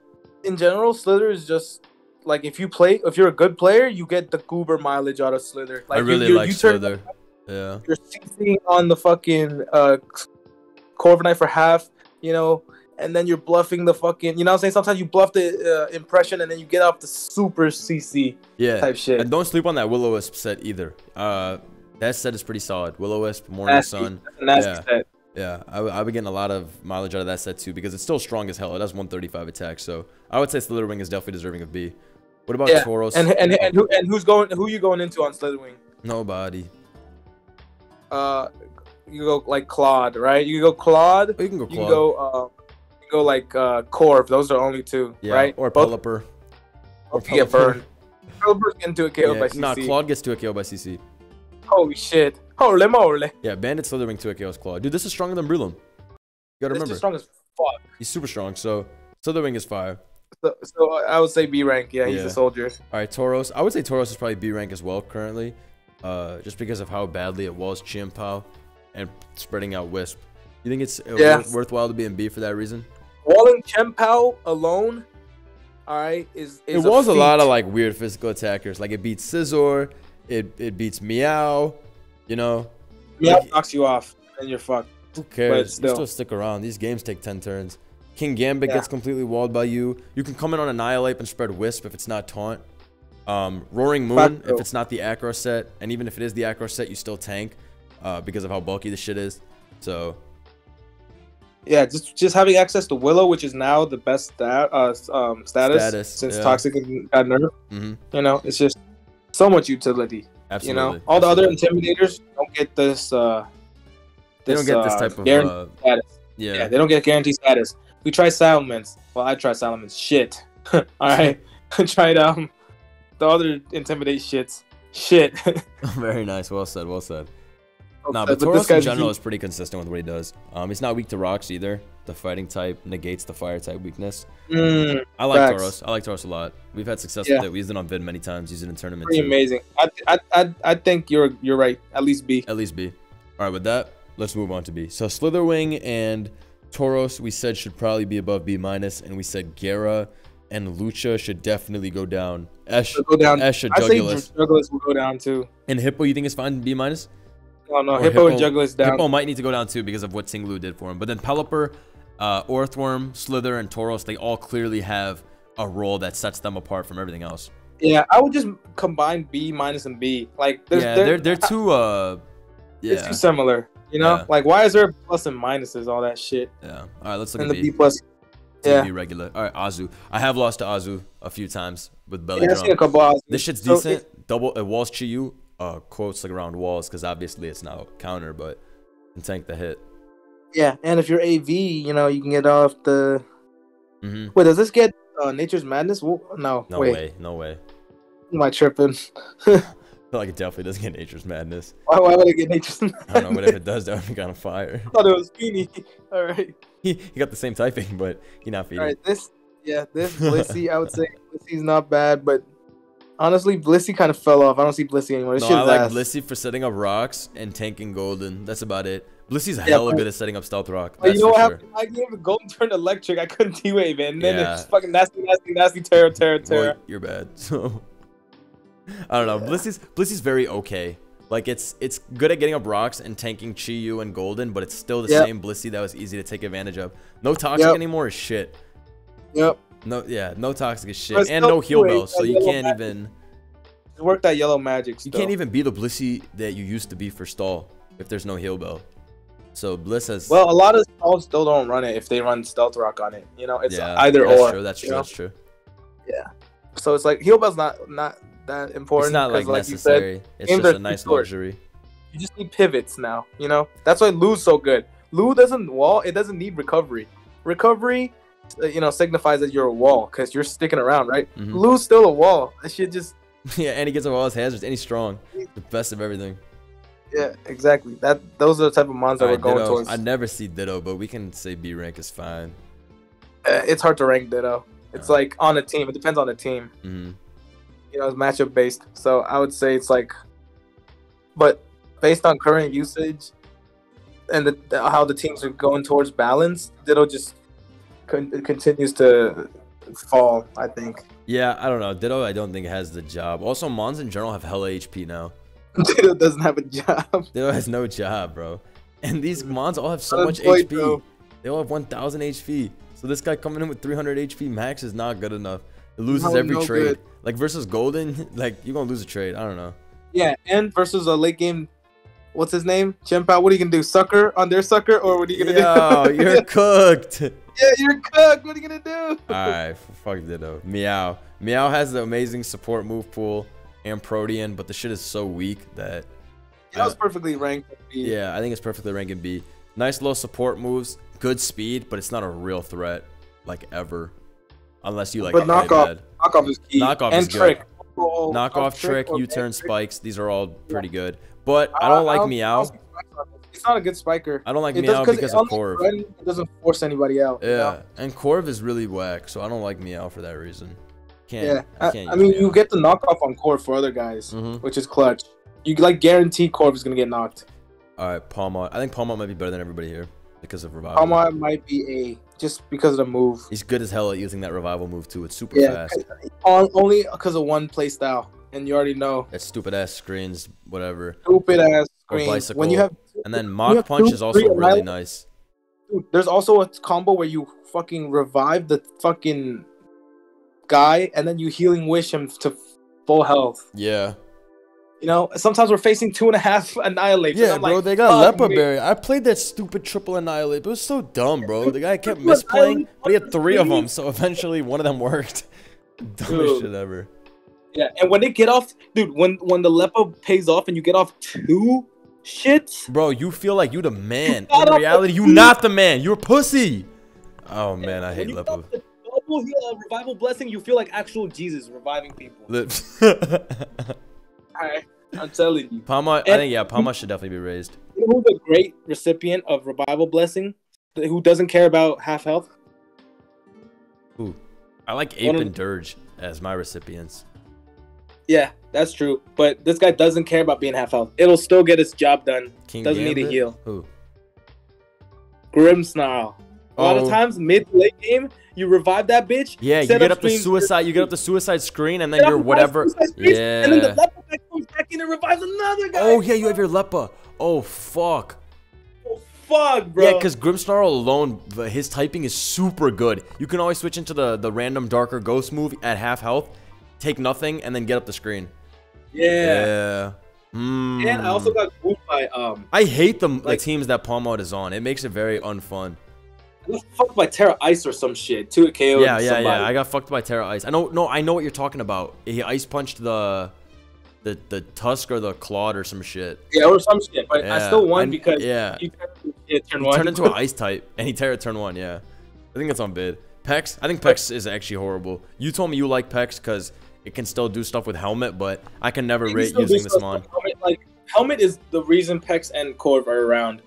in general, Slither is just like if you're a good player, you get the goober mileage out of Slither. Like, I really like Slither. You're CCing on the fucking Corviknight for half. You know, and then you're bluffing the fucking, you know what I'm saying? Sometimes you bluff the impression, and then you get off the super CC type shit. And don't sleep on that Will-O-Wisp set either. That set is pretty solid. Will-O-Wisp, Morning Sun. Set. Yeah, I've been getting a lot of mileage out of that set too because it's still strong as hell. It has 135 attack, so I would say Slitherwing is definitely deserving of B. What about Tauros? And who you going into on Slitherwing? Nobody. You go like Claude, right? You go Claude. Oh, you can go Claude. You go like Corv. Those are only two, right? Or Pelipper. Or get burned. Pelipper gets into a KO by CC. Nah, Claude gets to a KO by CC. Holy shit. Holy moly. Yeah, Bandit Slitherwing to a KO's Claw. Dude, this is stronger than Breloom. You gotta remember. This is strong as fuck. He's super strong, so Slitherwing is fire. So I would say B rank. Yeah, he's a soldier. Alright, Tauros. I would say Tauros is probably B rank as well currently. Just because of how badly it was Chien-Pao and spreading out Wisp. You think it's worthwhile to be in B for that reason? Walling Chien-Pao alone, alright, is it was a lot of like weird physical attackers. Like it beats Scizor, it beats Meow, you know. Meow knocks you off and you're fucked. Who cares? You still stick around. These games take 10 turns. King Gambit gets completely walled by you. You can come in on Annihilate and spread Wisp if it's not taunt. Roaring Moon if it's not the Acro set, and even if it is the Acro set, you still tank because of how bulky the shit is. So yeah, just having access to Willow, which is now the best status since Toxic got nerfed. You know, it's just so much utility. Absolutely. You know, all the other Intimidators don't get this. They don't get this type of guaranteed status. Yeah, they don't get guaranteed status. We tried Salamence. Well, I tried Salamence. Shit. All right, I tried the other Intimidate shits. Shit. Very nice. Well said. Well said. Nah, but Tauros in general is pretty consistent with what he does. He's not weak to rocks either. The fighting type negates the fire type weakness. I like Tauros. I like Tauros a lot. We've had success with it. We used it on vid many times. Used it in tournaments. Pretty amazing. I think you're right. At least B. At least B. All right, with that, let's move on to B. So Slitherwing and Tauros, we said should probably be above B minus, and we said Gera and Lucha should definitely go down. Ash should Jugulis. Jugulis will go down too. And Hippo, you think is fine B minus? No, Hippo and Jugulis down. Hippo might need to go down too because of what Tinglu did for him. But then Pelipper, Orthworm, Slither, and Tauros, they all clearly have a role that sets them apart from everything else. Yeah, I would just combine B minus and B. Like, they're too it's too similar. You know, like why is there plus and minuses, all that shit? Yeah. All right, let's look and at the B plus. Yeah. Be regular. All right, Azu. I have lost to Azu a few times with belly drum. I've seen a couple Azu. This shit's decent. It walls Chiyu. Quotes like around walls because obviously it's not a counter, but can tank the hit. Yeah, and if you're AV, you know you can get off the. Wait, does this get Nature's Madness? No way. Am I tripping? I feel like it definitely doesn't get Nature's Madness. Why would it get Nature's Madness? I don't know, but if it does, that would be kind of fire. I thought it was Feeny. All right. He got the same typing, but he not feeding. All right, this Blissey, I would say Blissey's not bad, but honestly, Blissey kind of fell off. I don't see Blissey anymore. No, I like Blissey for setting up rocks and tanking Golden. That's about it. Blissey's hella good at setting up Stealth Rock. But you know what happened? I gave the Golden turned electric. I couldn't T-Wave it, and then it's fucking nasty, terror. Well, you're bad. So I don't know. Blissey's very okay. Like it's good at getting up rocks and tanking Chiyu and Golden, but it's still the same Blissey that was easy to take advantage of. No toxic anymore is shit. No toxic is shit, and no heal bells, so you can't even work that yellow magic. You can't even be the Blissey that you used to be for stall if there's no heal bell. So Bliss has a lot of stalls still don't run it if they run Stealth Rock on it. You know, it's either or. That's true. Yeah. So it's like heal bell's not that important. It's not like necessary. It's just a nice luxury. You just need pivots now. You know, that's why Lu's so good. Lu doesn't wall. It doesn't need recovery. Recovery, you know, signifies that you're a wall because you're sticking around, right? Lu's still a wall. That shit just and he gets all his hazards and he's strong. The best of everything. Yeah, exactly. Those are the type of mons that we're going towards. I never see Ditto, but we can say B rank is fine. It's hard to rank Ditto. It's like on a team. It depends on the team. You know, it's matchup based. So I would say it's like, but based on current usage and how the teams are going towards balance, Ditto just continues to fall, I think. Yeah, I don't know. Ditto, I don't think has the job. Also, Mons in general have hella HP now. Ditto doesn't have a job. Ditto has no job, bro. And these Mons all have so much HP. Bro. They all have 1,000 HP. So this guy coming in with 300 HP max is not good enough. It loses every trade. Good. Like versus Golden, like you're gonna lose a trade. I don't know. Yeah, and versus a late game, what's his name? Chimpa. What are you gonna do? Sucker on their sucker, or what are you gonna do? You're cooked. Yeah, you're cooked. What are you gonna do? Alright, fuck Ditto. Meow. Meow has the amazing support move pool and Protean, but the shit is so weak that. That was perfectly ranked in B. Yeah, I think it's perfectly ranked in B. Nice low support moves, good speed, but it's not a real threat, like ever, unless you like. But knockoff is key. Knockoff and is trick. good. Knockoff, trick, U-turn, spikes. These are all pretty good. But I don't like Meow. It's not a good spiker. I don't like Meow because of Corv. It doesn't force anybody out. Yeah, you know? And Corv is really whack, so I don't like Meow for that reason. I mean, you get the knockoff on Corv for other guys, which is clutch. You like guarantee Corv is gonna get knocked. All right, Palma. I think Palma might be better than everybody here because of revival. Palma might be A just because of the move. He's good as hell at using that revival move too. It's super fast. Only because of one play style, and you already know. That stupid ass screens, whatever. Stupid ass screens. Bicycle. When you have, and then Mach Punch is also really nice. Dude, there's also a combo where you fucking revive the fucking guy, and then you healing wish him to full health. Yeah. You know, sometimes we're facing 2.5 Annihilate. Yeah, bro, they got Lepa Berry. I played that stupid triple Annihilate, but it was so dumb, bro. The guy kept misplaying, but he had 3 of them, so eventually one of them worked. Dumbest shit ever. Yeah, and when they get off, dude, when the Lepa pays off and you get off 2 shits. Bro, you feel like you the man. In reality, you not the man. You're a pussy. Oh, man, I hate Lepa. Double heal, revival blessing, you feel like actual Jesus reviving people. I'm telling you. Palma, I think, Palma should definitely be raised. You know who's a great recipient of revival blessing? Who doesn't care about half health? Ooh. I like Ape and Dirge as my recipients. Yeah, that's true. But this guy doesn't care about being half health. It'll still get its job done. Doesn't need a heal. Who? Grimmsnarl. A lot of times, mid to late game, you revive that bitch. Yeah, you get up the suicide. You get up the suicide screen, and then you're whatever. Yeah. And then the Lepa comes back in and revives another guy. Oh yeah, you have your Lepa. Oh fuck. Oh fuck, bro. Yeah, because Grimmsnarl alone, his typing is super good. You can always switch into the random darker ghost move at half health, take nothing, and then get up the screen. Yeah. Yeah. And I also got moved by I hate the teams that Palm Out is on. It makes it very unfun. I got fucked by Terra Ice or some shit. 2 KO. Yeah. I got fucked by Terra Ice. I know what you're talking about. He ice punched the Tusk or the Clawed or some shit. Yeah, or some shit. But I still won because he turn 1. Turned into an ice type and he Terra turn 1. Yeah, I think it's on bid. Pex. I think Pex is actually horrible. You told me you like Pex because it can still do stuff with Helmet, but I can never rate using this mon. Helmet is the reason Pex and Corv are around.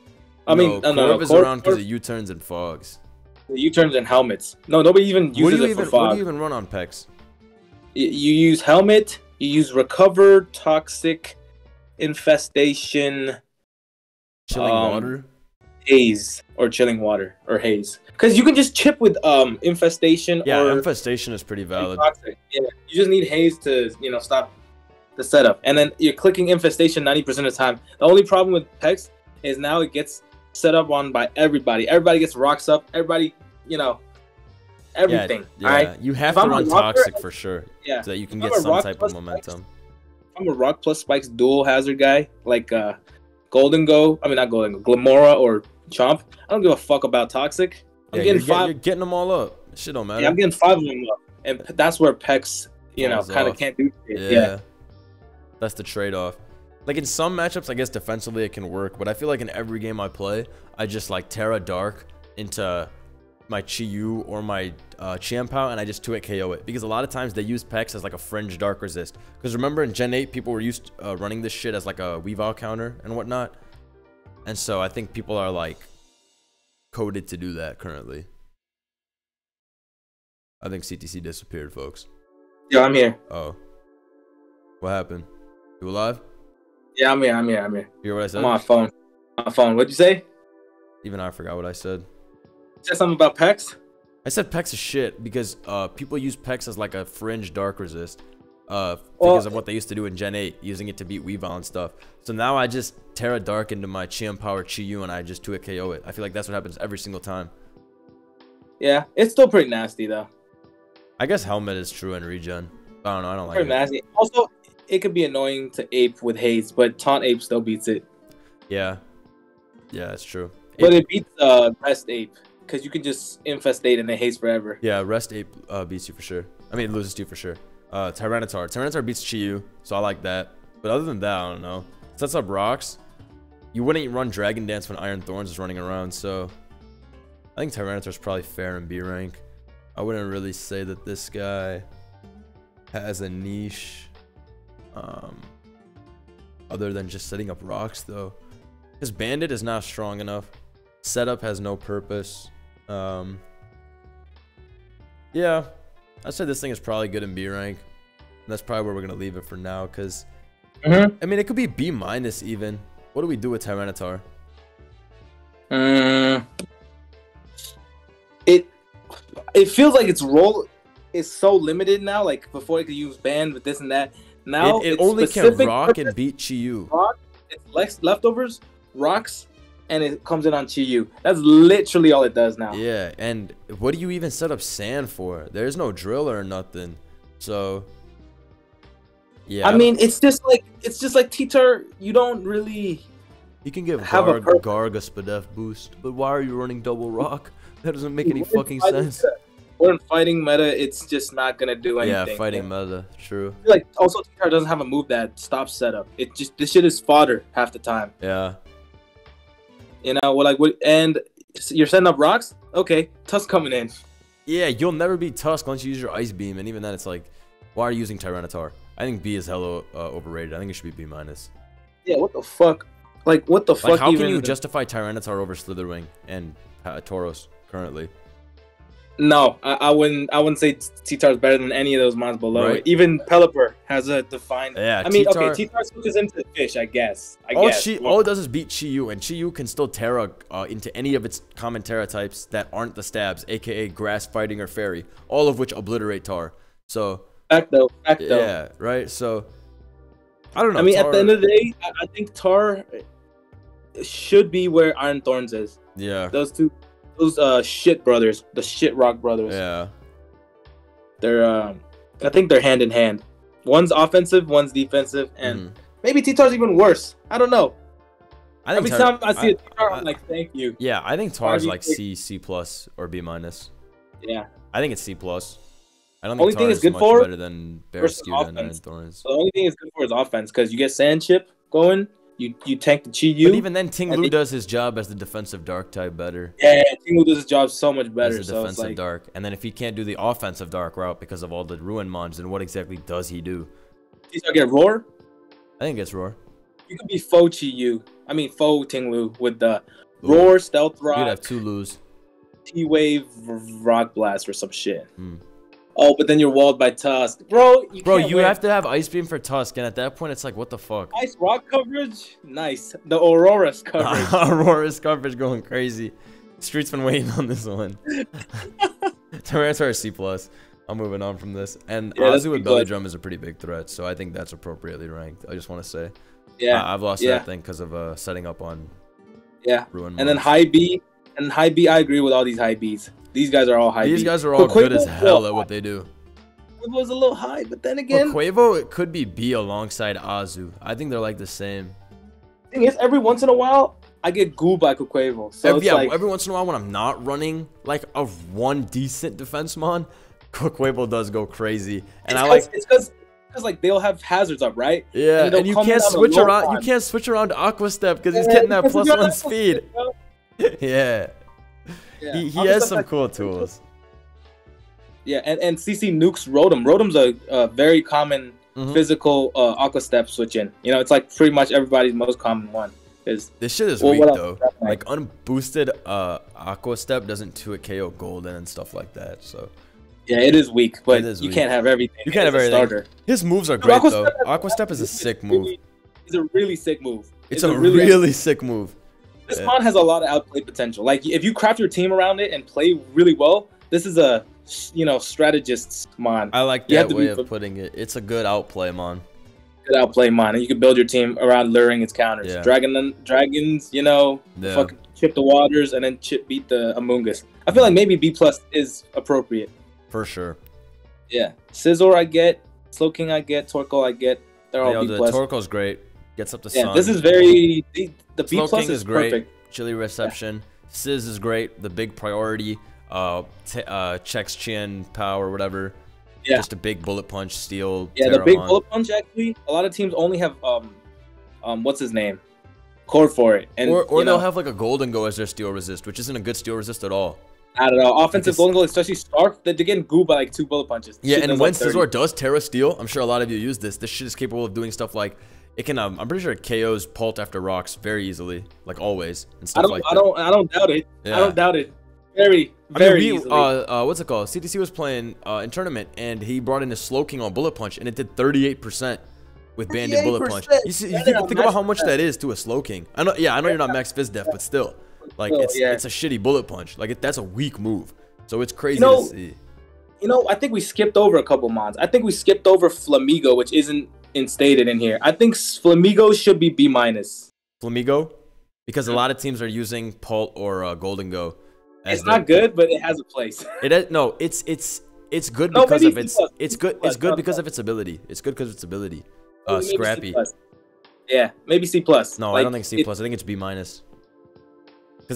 Corv is around because of U-turns and fogs. U-turns and helmets. No, nobody even uses it for fog. What do you even run on Pex? You use helmet. You use recover, toxic, infestation, chilling water, haze, or chilling water, or haze. Because you can just chip with infestation. Yeah, infestation is pretty valid. Toxic. Yeah, you just need haze to stop the setup, and then you're clicking infestation 90% of the time. The only problem with Pex is now it gets set up on by everybody. Everybody gets rocks up. Everybody, everything. Yeah, right? You have to run toxic for sure. Yeah, so that you can get some type of momentum. I'm a rock plus spikes dual hazard guy, like Golden Go. I mean, not Golden Go, Glamora or Chomp. I don't give a fuck about toxic. I'm getting 5. You're getting them all up. Shit don't matter. Yeah, I'm getting 5 of them up, and that's where Pex, kind of can't do shit. Yeah, that's the trade-off. Like in some matchups, I guess defensively it can work, but I feel like in every game I play, I just like Terra Dark into my Chi-Yu or my Chiampao, and I just 2-hit KO it. Because a lot of times they use Pex as like a fringe Dark Resist. Because remember in Gen 8, people were used running this shit as like a Weavile counter and whatnot. And so I think people are like coded to do that currently. I think CTC disappeared, folks. Yeah, I'm here. Oh. What happened? You alive? Yeah, I'm here. You hear what I said? I'm on my phone. What'd you say? Even I forgot what I said. You said something about Pex? I said Pex is shit because people use Pex as like a fringe Dark Resist. Because of what they used to do in Gen 8, using it to beat Weavile and stuff. So now I just Terra Dark into my Chiampao or Chi-Yu and I just 2-hit KO it. I feel like that's what happens every single time. Yeah, it's still pretty nasty though. I guess helmet is true in regen. I don't know. I don't like Pretty it. nasty. Also, it could be annoying to ape with haste, but taunt ape still beats it. Yeah. Yeah, it's true. But it beats rest ape because you can just infestate and then haste forever. Yeah, rest ape beats you for sure. I mean, it loses to you for sure. Tyranitar. Tyranitar beats Chi-Yu, so I like that. But other than that, I don't know. Sets up rocks. You wouldn't run Dragon Dance when Iron Thorns is running around, so I think Tyranitar's probably fair in B rank. I wouldn't really say that this guy has a niche other than just setting up rocks, though. His Bandit is not strong enough. Setup has no purpose. Yeah, I'd say this thing is probably good in B rank. And that's probably where we're gonna leave it for now, because I mean, it could be B minus even. What do we do with Tyranitar? It feels like its role is so limited now. Like before, it could use band with this and that. Now it only can rock and beat Chi-Yu. Rock, it's leftovers, rocks, and it comes in on Chi-Yu. That's literally all it does now. Yeah, and what do you even set up sand for? There's no drill or nothing. So yeah, I mean, it's just like T-Tar. You don't really. You can give Garg a Spadef boost, but why are you running double rock? That doesn't make any fucking sense. Or in fighting meta, it's just not gonna do anything. Yeah, fighting meta, true. I feel like also T-Tar doesn't have a move that stops setup. It just this shit is fodder half the time. Yeah. You know, and you're setting up rocks. Okay, Tusk coming in. Yeah, you'll never beat Tusk unless you use your Ice Beam, and even then, it's like, why are you using Tyranitar? I think B is hella overrated. I think it should be B minus. Yeah, what the fuck? Like, what the fuck? Like, how can you justify Tyranitar over Slitherwing and Tauros currently? No, I wouldn't say T-Tar is better than any of those mons below it. Even Pelipper has a defined. Yeah, I mean, okay, T-Tar switches into fish, I guess. All it does is beat Chi-Yu, and Chi-Yu can still Terra into any of its common Terra types that aren't the stabs, aka Grass, Fighting, or Fairy, all of which obliterate Tar. So. Fact though. Yeah, right. So. I don't know. I mean, at the end of the day, I think Tar should be where Iron Thorns is. Yeah. Those shit brothers, the shit rock brothers. Yeah. They're I think they're hand in hand. One's offensive, one's defensive, and maybe T-Tar's even worse. I don't know. Every time I see a T-Tar, I'm like, thank you. Yeah, I think Tar's like C plus or B minus. Yeah. I think it's C plus. I don't think Tar is much better than Berescu and Iron Thorns. The only thing it's good for is offense, because you get Sand Chip going. You tank the Chi-Yu. But even then, Ting Lu does his job as the defensive dark type better. Yeah, Ting Lu does his job so much better. As the defensive dark. And then if he can't do the offensive dark route because of all the ruin mons, then what exactly does he do? Does he get Roar? I think it's Roar. You could be faux Chi-Yu. I mean, faux Ting Lu with the Roar, Stealth Rock. You'd have two Lus. T-Wave, Rock Blast, or some shit. Oh, but then you're walled by Tusk. Bro, you have to have Ice Beam for Tusk, and at that point, it's like, what the fuck? Ice Rock coverage? Nice. The Aurora's coverage. Aurora's coverage going crazy. Street's been waiting on this one. Tyranitar is C+. I'm moving on from this. And Azu with Belly Drum is a pretty big threat, so I think that's appropriately ranked. I just want to say. Yeah. I've lost that thing because of setting up on ruin and then high B. And high B, I agree with all these high Bs. These guys are all high. These guys are all good as hell at what they do. Quavo's a little high, but then again, Quavo, it could be B alongside Azu. I think they're like the same. Thing is, every once in a while, I get goo by Quavo. So every once in a while when I'm not running like a one decent defense mon, Quavo does go crazy, and it's because like they'll have hazards up, right? Yeah, and you can't switch around. You can't switch around to Aqua Step because he's getting that +1 speed. Yeah. He has some cool tools. Yeah, and CC nukes Rotom. Rotom's a very common physical Aqua Step switch in. You know, it's like pretty much everybody's most common one. This shit is weak though. Like unboosted Aqua Step doesn't 2-hit KO Golden and stuff like that. So yeah, it is weak, but you can't have everything. You can't have everything. Starter. His moves are great though. Aqua Step is a sick move. It's a really sick move. It's a really sick move. This mon has a lot of outplay potential. Like if you craft your team around it and play really well, this is a strategist's mon. I like that way of putting it. It's a good outplay mon. Good outplay mon, and you can build your team around luring its counters. Yeah. Dragons, fucking chip the waters, and then beat the Amoonguss. I feel like maybe B+ is appropriate. For sure. Yeah. Scizor I get, Slowking I get, Torkoal I get. They're all B+. The Torkoal's great. Gets up the sun. Yeah, this is very... The B+ is great. perfect. Chilly reception. Yeah. Sizz is great. The big priority. Checks Chin power, whatever. Yeah. Just a big bullet punch, steel. Yeah, the big bullet punch, actually. A lot of teams only have, what's his name? Core for it. And, or they'll have like a Golden Go as their steel resist, which isn't a good steel resist at all. I don't know. Offensive Golden Go, especially Scarf, they're getting gooed by like 2 bullet punches. Yeah, and when Scizor does Terra Steel, I'm sure a lot of you use this. This shit is capable of doing stuff like it can. I'm pretty sure it KOs Pult after rocks very easily, like always, and stuff like that. I don't doubt it. Yeah. I don't doubt it. Very easily. What's it called? CTC was playing in tournament, and he brought in a Slowking on bullet punch, and it did 38% with banded bullet punch. You think about how much that is to a Slowking. I know you're not max fizz def, but still. Like, it's a shitty bullet punch. Like, that's a weak move. So it's crazy to see. I think we skipped over a couple mons. I think we skipped over Flamigo, which isn't instated in here. I think Flamigo should be B-. Flamigo? Because a lot of teams are using Pult or Golden Go. It's not good, but it has a place. It's good because of it's good because of its ability. It's good because of its ability. Scrappy. Yeah, maybe C+. No, I don't think C+. I think it's B-. Because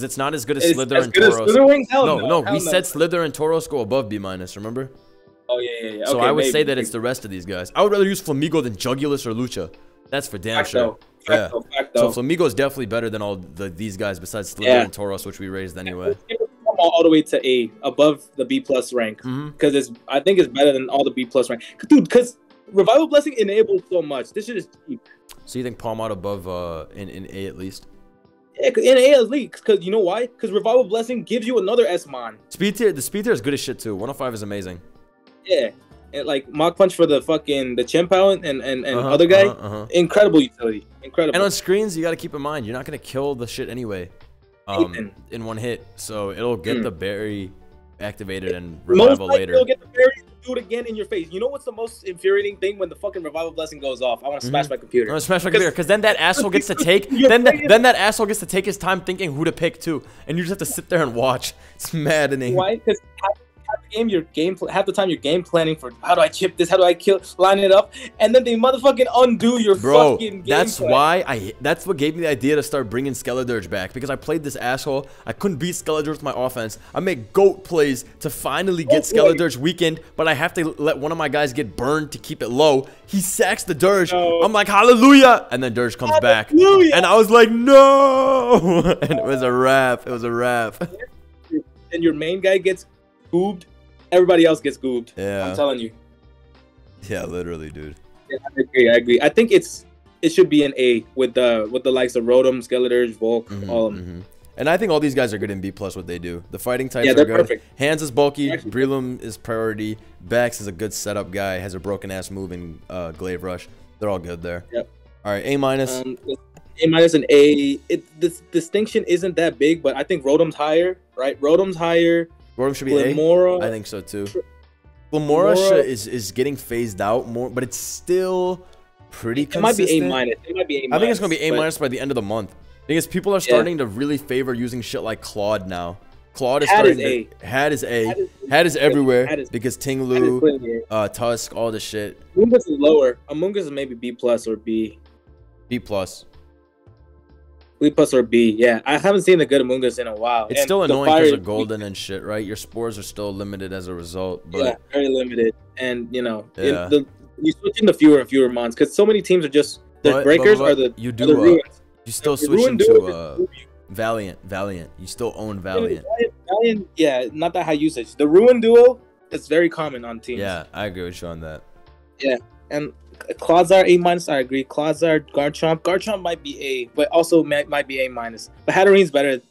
it's not as good as Slither and Tauros. No, we said Slither and Tauros go above B-, remember? Oh, yeah. So I would say that it's the rest of these guys. I would rather use Flamigo than Jugulus or Lucha. That's for damn sure. So Flamigo is definitely better than all these guys besides Slither and Tauros, which we raised anyway. All the way to A, above the B+ rank. Because I think it's better than all the B+ rank. Dude, because Revival Blessing enables so much. This shit is cheap. So you think Palmot above in A at least? Yeah, in A at least, because you know why? Because Revival Blessing gives you another S-Mon. The speed tier is good as shit too. 105 is amazing. Yeah, and like Mach Punch for the Chien-Pao and other guy, incredible utility, incredible. And on screens, you got to keep in mind, you're not gonna kill the shit anyway, in one hit. So it'll get the berry activated and revival later. It'll get the berry. Do it again in your face. You know what's the most infuriating thing? When the fucking Revival Blessing goes off, I want to smash my computer. I want to smash my computer because then that asshole gets to take. then that asshole gets to take his time thinking who to pick too, and you just have to sit there and watch. It's maddening. Why? Because half the time you're game planning for how do I chip this, how do I line it up, and then they motherfucking undo your fucking game plan. That's what gave me the idea to start bringing Skeledirge back, because I played this asshole. I couldn't beat Skeledirge with my offense. I make goat plays to finally get Skeledirge weakened, but I have to let one of my guys get burned to keep it low. He sacks the Dirge. No. I'm like, hallelujah, and then Dirge comes back, and I was like, no, and it was a wrap. It was a wrap. And your main guy gets goobed, everybody else gets goobed. Yeah, I'm telling you. Yeah, literally, dude. Yeah, I agree. I think it should be an A with the likes of Rotom, Skeledirge, Volk, all of them. And I think all these guys are good in B+ what they do. The fighting types are good. Perfect. Hands is bulky. Breloom is priority. Bex is a good setup guy. Has a broken ass move in Glaive Rush. They're all good there. Yep. All right, A-. A- and A. This distinction isn't that big, but I think Rotom's higher, right? Rotom's higher. Rotom should be A? I think so too. Glamora is getting phased out more, but it's still pretty consistent. It might be A-. I think it's going to be A- by the end of the month. Because people are starting to really favor using shit like Claude now. Claude is starting to... Had is A. Had is everywhere because Tinglu, Tusk, all this shit. Amoonguss is lower. Amoonguss is maybe B+ or B. B+. B+ or B, yeah. I haven't seen the good Amoonguss in a while. It's still annoying because of golden and shit, right? Your spores are still limited as a result. But... yeah, very limited. And, you know, you switch into fewer and fewer mons because so many teams are just... The breakers are the ruins. You still switch into Valiant. You still own Valiant. Valiant, yeah, not that high usage. The Ruin duo, it's very common on teams. Yeah, I agree with you on that. Yeah, and Clawzar A-, I agree. Clawzar, Garchomp. Garchomp might be A, but also might be A-. But Hatterene's better.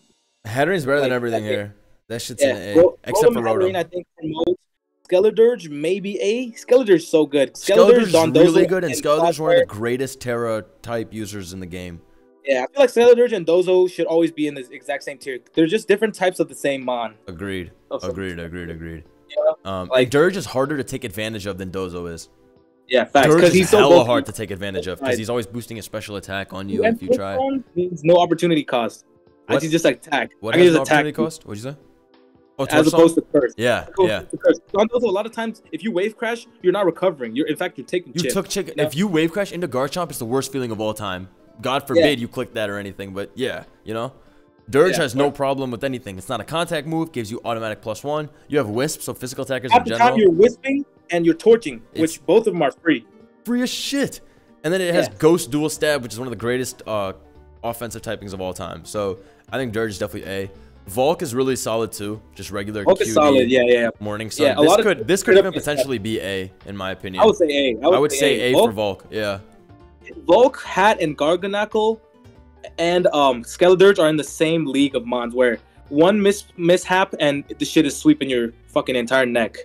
Hatterene's better than everything here. That shit's an A, except for Rotom. I think promotes. Skeledirge maybe A. Skeledirge's so good. Skeledirge's really good, and Skeledirge's one of the greatest Terra type users in the game. Yeah, I feel like Skeledirge and Dozo should always be in the exact same tier. They're just different types of the same mon. Agreed. Yeah, like Dirge is harder to take advantage of than Dozo is. Yeah, facts. Dirge is hella hard to take advantage of because he's always boosting a special attack on you if you try. Means no opportunity cost. I can just attack. What I can has just the attack opportunity cost? What'd you say? Oh, as opposed to curse. Yeah, yeah. Also, a lot of times, if you wave crash, you're not recovering. In fact, you're taking. You took chick. If you wave crash into Garchomp, it's the worst feeling of all time. God forbid you click that or anything, but yeah, you know. Dirge has no problem with anything. It's not a contact move. Gives you automatic +1. You have Wisp, so physical attackers in general. At the time, you're Wisping and you're Torching, which both of them are free. Free as shit. And then it has Ghost Dual Stab, which is one of the greatest offensive typings of all time. So I think Dirge is definitely A. Volk is really solid too. Just regular Volk is solid, Morning Sun. Yeah, this could even potentially be A, in my opinion. I would say A. I would say A for Volk, yeah. Volk, Hat, and Garganacl and Skeledirge are in the same league of mons where one mishap and the shit is sweeping your fucking entire neck.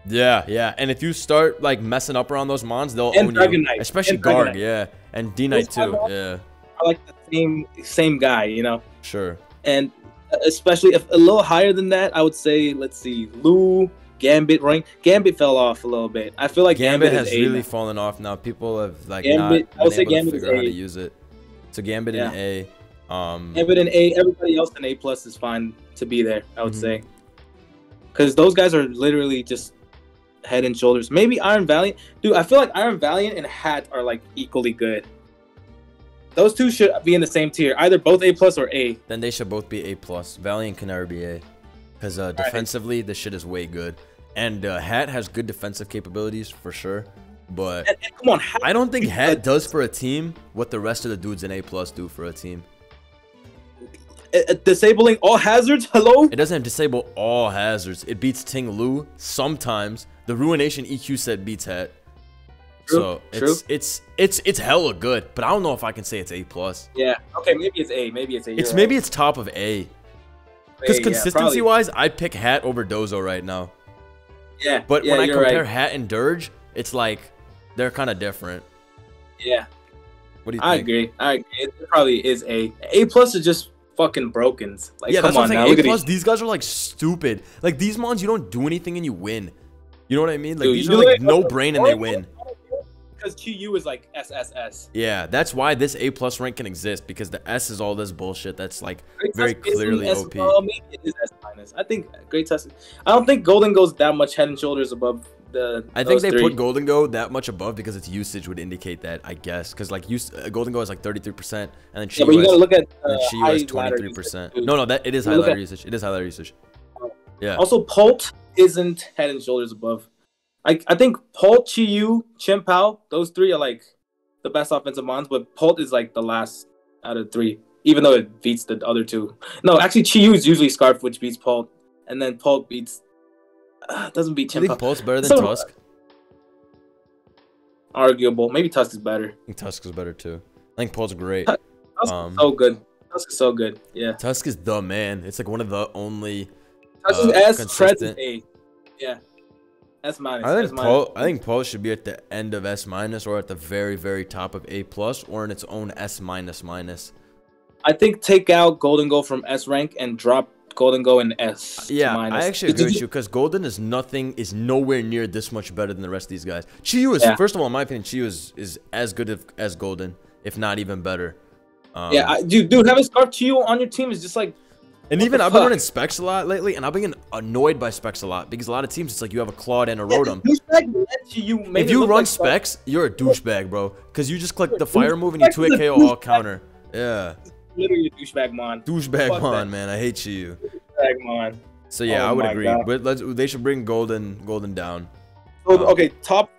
Yeah, yeah. And if you start like messing up around those mons, they'll own you. Especially Garg, yeah. And D-Knight too, yeah. I like the same guy, you know? Sure. And especially if a little higher than that, I would say, let's see, Lou, Gambit rank. Gambit fell off a little bit. I feel like Gambit has really fallen off now. People have like not been able to figure out how to use it. So Gambit in A. Gambit in A. Everybody else in A+ is fine to be there, I would say. Because those guys are literally just head and shoulders. Maybe Iron Valiant. Dude, I feel like Iron Valiant and Hat are like equally good. Those two should be in the same tier, either both A+ or A. Then they should both be A+. Valiant can never be A. Because defensively, this shit is way good. And Hat has good defensive capabilities, for sure. But and come on, I don't think Hat does for a team what the rest of the dudes in A+ do for a team. Disabling all hazards? Hello? It doesn't disable all hazards. It beats Ting Lu sometimes. The Ruination EQ set beats Hat. So it's hella good, but I don't know if I can say it's A+. Yeah. Okay, maybe it's A. Maybe it's A. Maybe it's top of A. Because consistency wise, I'd pick Hat over Dozo right now. Yeah. But when I compare Hat and Dirge, it's like they're kind of different. Yeah. What do you think? I agree. It probably is A. A+ is just fucking brokens. Like, yeah, come on now. Look at these guys are like stupid. Like these mons, you don't do anything and you win. You know what I mean? Like these are like no brain and they win. Because Qiyu is like SSS. Yeah, that's why this A+ rank can exist, because the S is all this bullshit that's like very clearly OP. Maybe it is S-. I think Great Tusk. I don't think Golden goes that much head and shoulders above the. I think they put Golden Go that much above because its usage would indicate that, I guess. Because like Golden Go is like 33%, and then Qiyu but you gotta look at Qiyu is 23%. No, that it is high ladder usage. It is high ladder usage. Yeah. Also, Pult isn't head and shoulders above. I think Pult, Qiyu, Chimpao, those three are like the best offensive mons, but Pult is like the last out of three, even though it beats the other two. No, actually, Qiyu is usually Scarf, which beats Pult, and then Pult beats doesn't beat Chimpao. I think Pult's better than Tusk. Arguable. Maybe Tusk is better. I think Tusk is better too. I think Pult's great. Tusk is so good. Tusk is so good. Yeah. Tusk is the man. It's like one of the only. Tusk is S, Treads is A. Yeah. S-. I think Pult should be at the end of S- or at the very, very top of A+, or in its own S-. I think take out Golden Go from S rank and drop Golden Go in S. Yeah, I actually agree with you, because Golden is nowhere near this much better than the rest of these guys. Qiyu is, first of all, in my opinion, Qiyu is as good as Golden, if not even better. Dude, having Scarf Qiyu on your team is just like. And even I've been running Specs a lot lately, and I've been getting annoyed by Specs a lot, because a lot of teams, it's like you have a Claude and a Rotom. If you run Specs, you're a douchebag, bro. Because you just click the fire move and you 2-hit KO all counter. Yeah. Literally a douchebag mon. Douchebag mon, man. I hate you. Douchebag mon. So yeah, I would agree. But they should bring Golden down. So, okay, top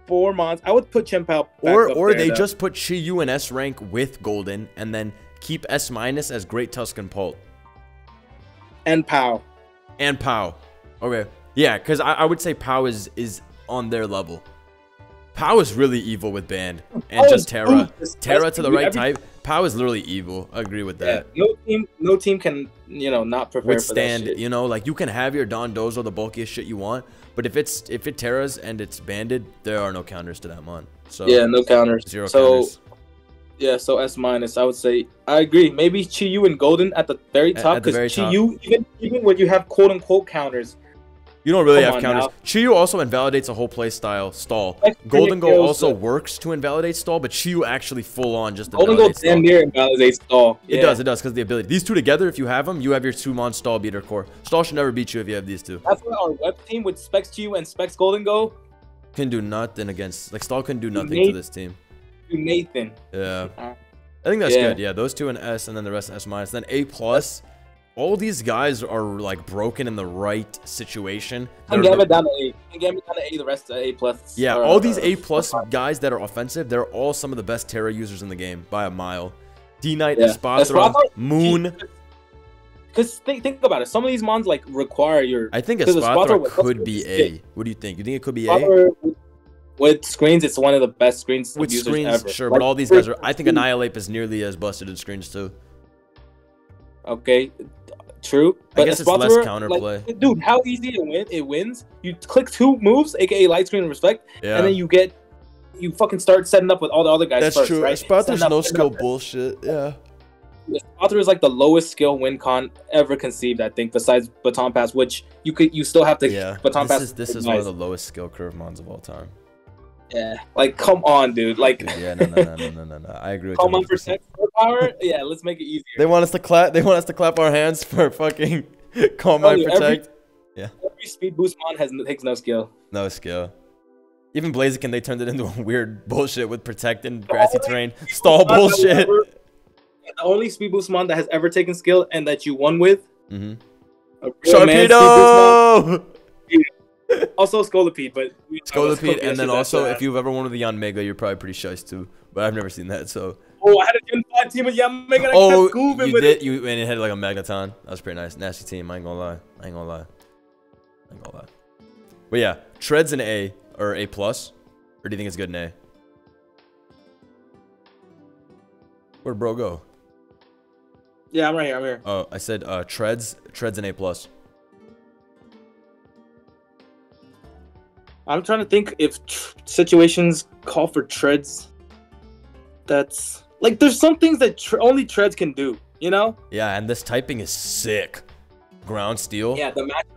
4 mons. I would put Chimpao back or they just put Qiyu in S rank with Golden, and then keep S- as Great Tusk and Pult. And Pow. Okay. Yeah, because I would say Pow is on their level. Pow is really evil with Band. And just Terra. Terra to the right type. Pow is literally evil. I agree with that. Yeah, no team can, not prepare withstand, for that shit. Like you can have your Dondozo, the bulkiest shit you want, but if it Terras and it's banded, there are no counters to that mon. So yeah, no counters. Zero counters. Yeah, so S-. I would say I agree. Maybe Qiyu and Golden at the very top, because Qiyu, even when you have quote unquote counters, You don't really Come have on counters. now. Chiyu also invalidates a whole play style stall. Like, Golden Goal kills also the- works to invalidate stall, but Chiyu actually full on just Golden Goal invalidates stall. damn near invalidates stall. It does, because of the ability. These two together, if you have them, you have your 2-mon stall beater core. Stall should never beat you if you have these two. That's why our web team with Specs Chiyu and Specs Golden Goal Can do nothing against, like, stall can do nothing to this team. to Nathan. Yeah. I think that's good. Yeah, those two in S, and then the rest S minus. Then A plus. All these guys are like broken in the right situation. And Gambit down to A. And Gambit down to A. The rest are A plus. Yeah, all these A plus guys that are offensive, they're all some of the best Terra users in the game by a mile. D Knight, Espathra, Moon. Because think about it. Some of these mons like require your. I think Espathra could be A. What do you think? You think it could be A? With screens, it's one of the best screens with users screens, ever. sure, Like, but all these guys are. I think Annihilate is nearly as busted in screens too. Okay, true. But I guess it's less counterplay. Like, dude, how easy it wins. You click 2 moves, aka light screen and respect, and then you fucking start setting up with all the other guys. That's first, true. Right? Espathra's no skill bullshit. Yeah. Espathra is like the lowest skill win con ever conceived, I think, besides baton pass, which you still have to baton pass. This is one of the lowest skill curve mons of all time. Yeah, like come on, dude. Like, yeah, no. I agree with you. Come on, protect power. Yeah, let's make it easier. They want us to clap. They want us to clap our hands for fucking Calm Mind Protect. Every speed boost mon takes no skill. No skill. Even Blaziken, they turned it into a weird bullshit with Protect and grassy terrain. Stall bullshit. The only speed boost mon that has ever taken skill and that you won with. Sharpedo! Also Scolipede, but Scolipede, and then also if you've ever won with the Yanmega, you're probably pretty shice too. But I've never seen that, so. Oh, I had a Gen 5 team with Yanmega. Oh, you did? And it had like a Magneton. That was pretty nice. Nasty team. I ain't gonna lie. But yeah, Treads in A or A plus, or do you think it's good in A? Where'd bro go? Yeah, I'm right here. I'm here. Oh, I said Treads in A plus. I'm trying to think if situations call for treads. That's like there's some things that only treads can do, you know? Yeah, and this typing is sick. Ground steel. Yeah, the match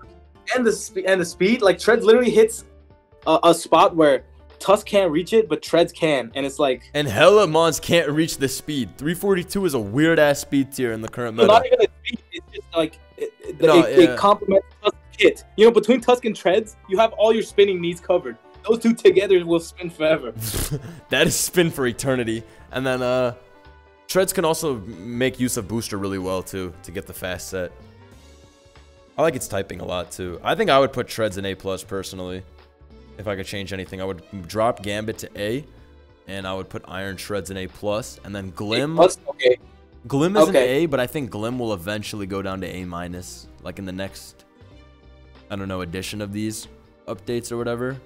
and the speed. Like treads literally hits a spot where Tusk can't reach it, but treads can, and it's like. And hella mons can't reach this speed. 342 is a weird ass speed tier in the current meta. Not even a speed. It's just like it complements Tusk kit. You know, between Tusk and treads, you have all your spinning needs covered. Those two together will spin forever. That is spin for eternity. And then treads can also make use of booster really well too to get the fast set. I like its typing a lot too. I think I would put treads in A plus personally. If I could change anything, I would drop Gambit to A, and I would put Iron Treads in A plus, and then Glim. Glim is an A, but I think Glim will eventually go down to A minus, like in the next, I don't know, edition of these updates or whatever.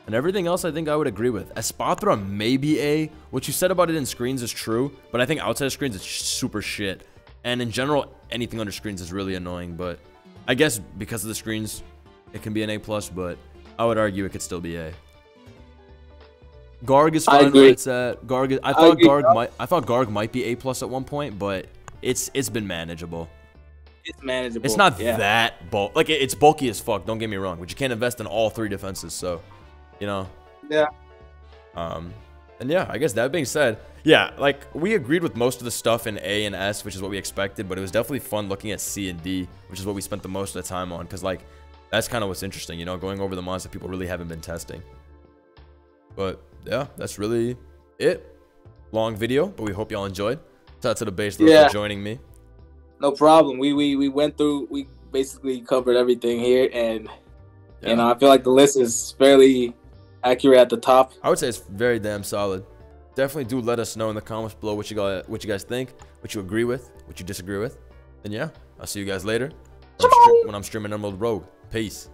And everything else, I think I would agree with. Espathra maybe A. What you said about it in screens is true, but I think outside of screens it's super shit. And in general, anything under screens is really annoying. But I guess because of the screens, it can be an A plus, but I would argue it could still be A. Garg is fine where it's at. Garg is, I thought Garg might be A plus at one point, but it's been manageable. It's manageable. It's not that bulky. Like it's bulky as fuck. Don't get me wrong, but you can't invest in all 3 defenses. So, you know. Yeah. And yeah, I guess that being said, yeah, like we agreed with most of the stuff in A and S, which is what we expected, but it was definitely fun looking at C and D, which is what we spent the most of the time on, because like that's kind of what's interesting, you know, going over the mons that people really haven't been testing. But yeah, that's really it. Long video, but we hope y'all enjoyed. Shout out to the base for joining me. No problem. We went through. We basically covered everything here, and you know, I feel like the list is fairly accurate at the top. I would say it's very damn solid. Definitely do let us know in the comments below what you guys think, what you agree with, what you disagree with. And yeah, I'll see you guys later when I'm streaming Emerald Rogue. Peace.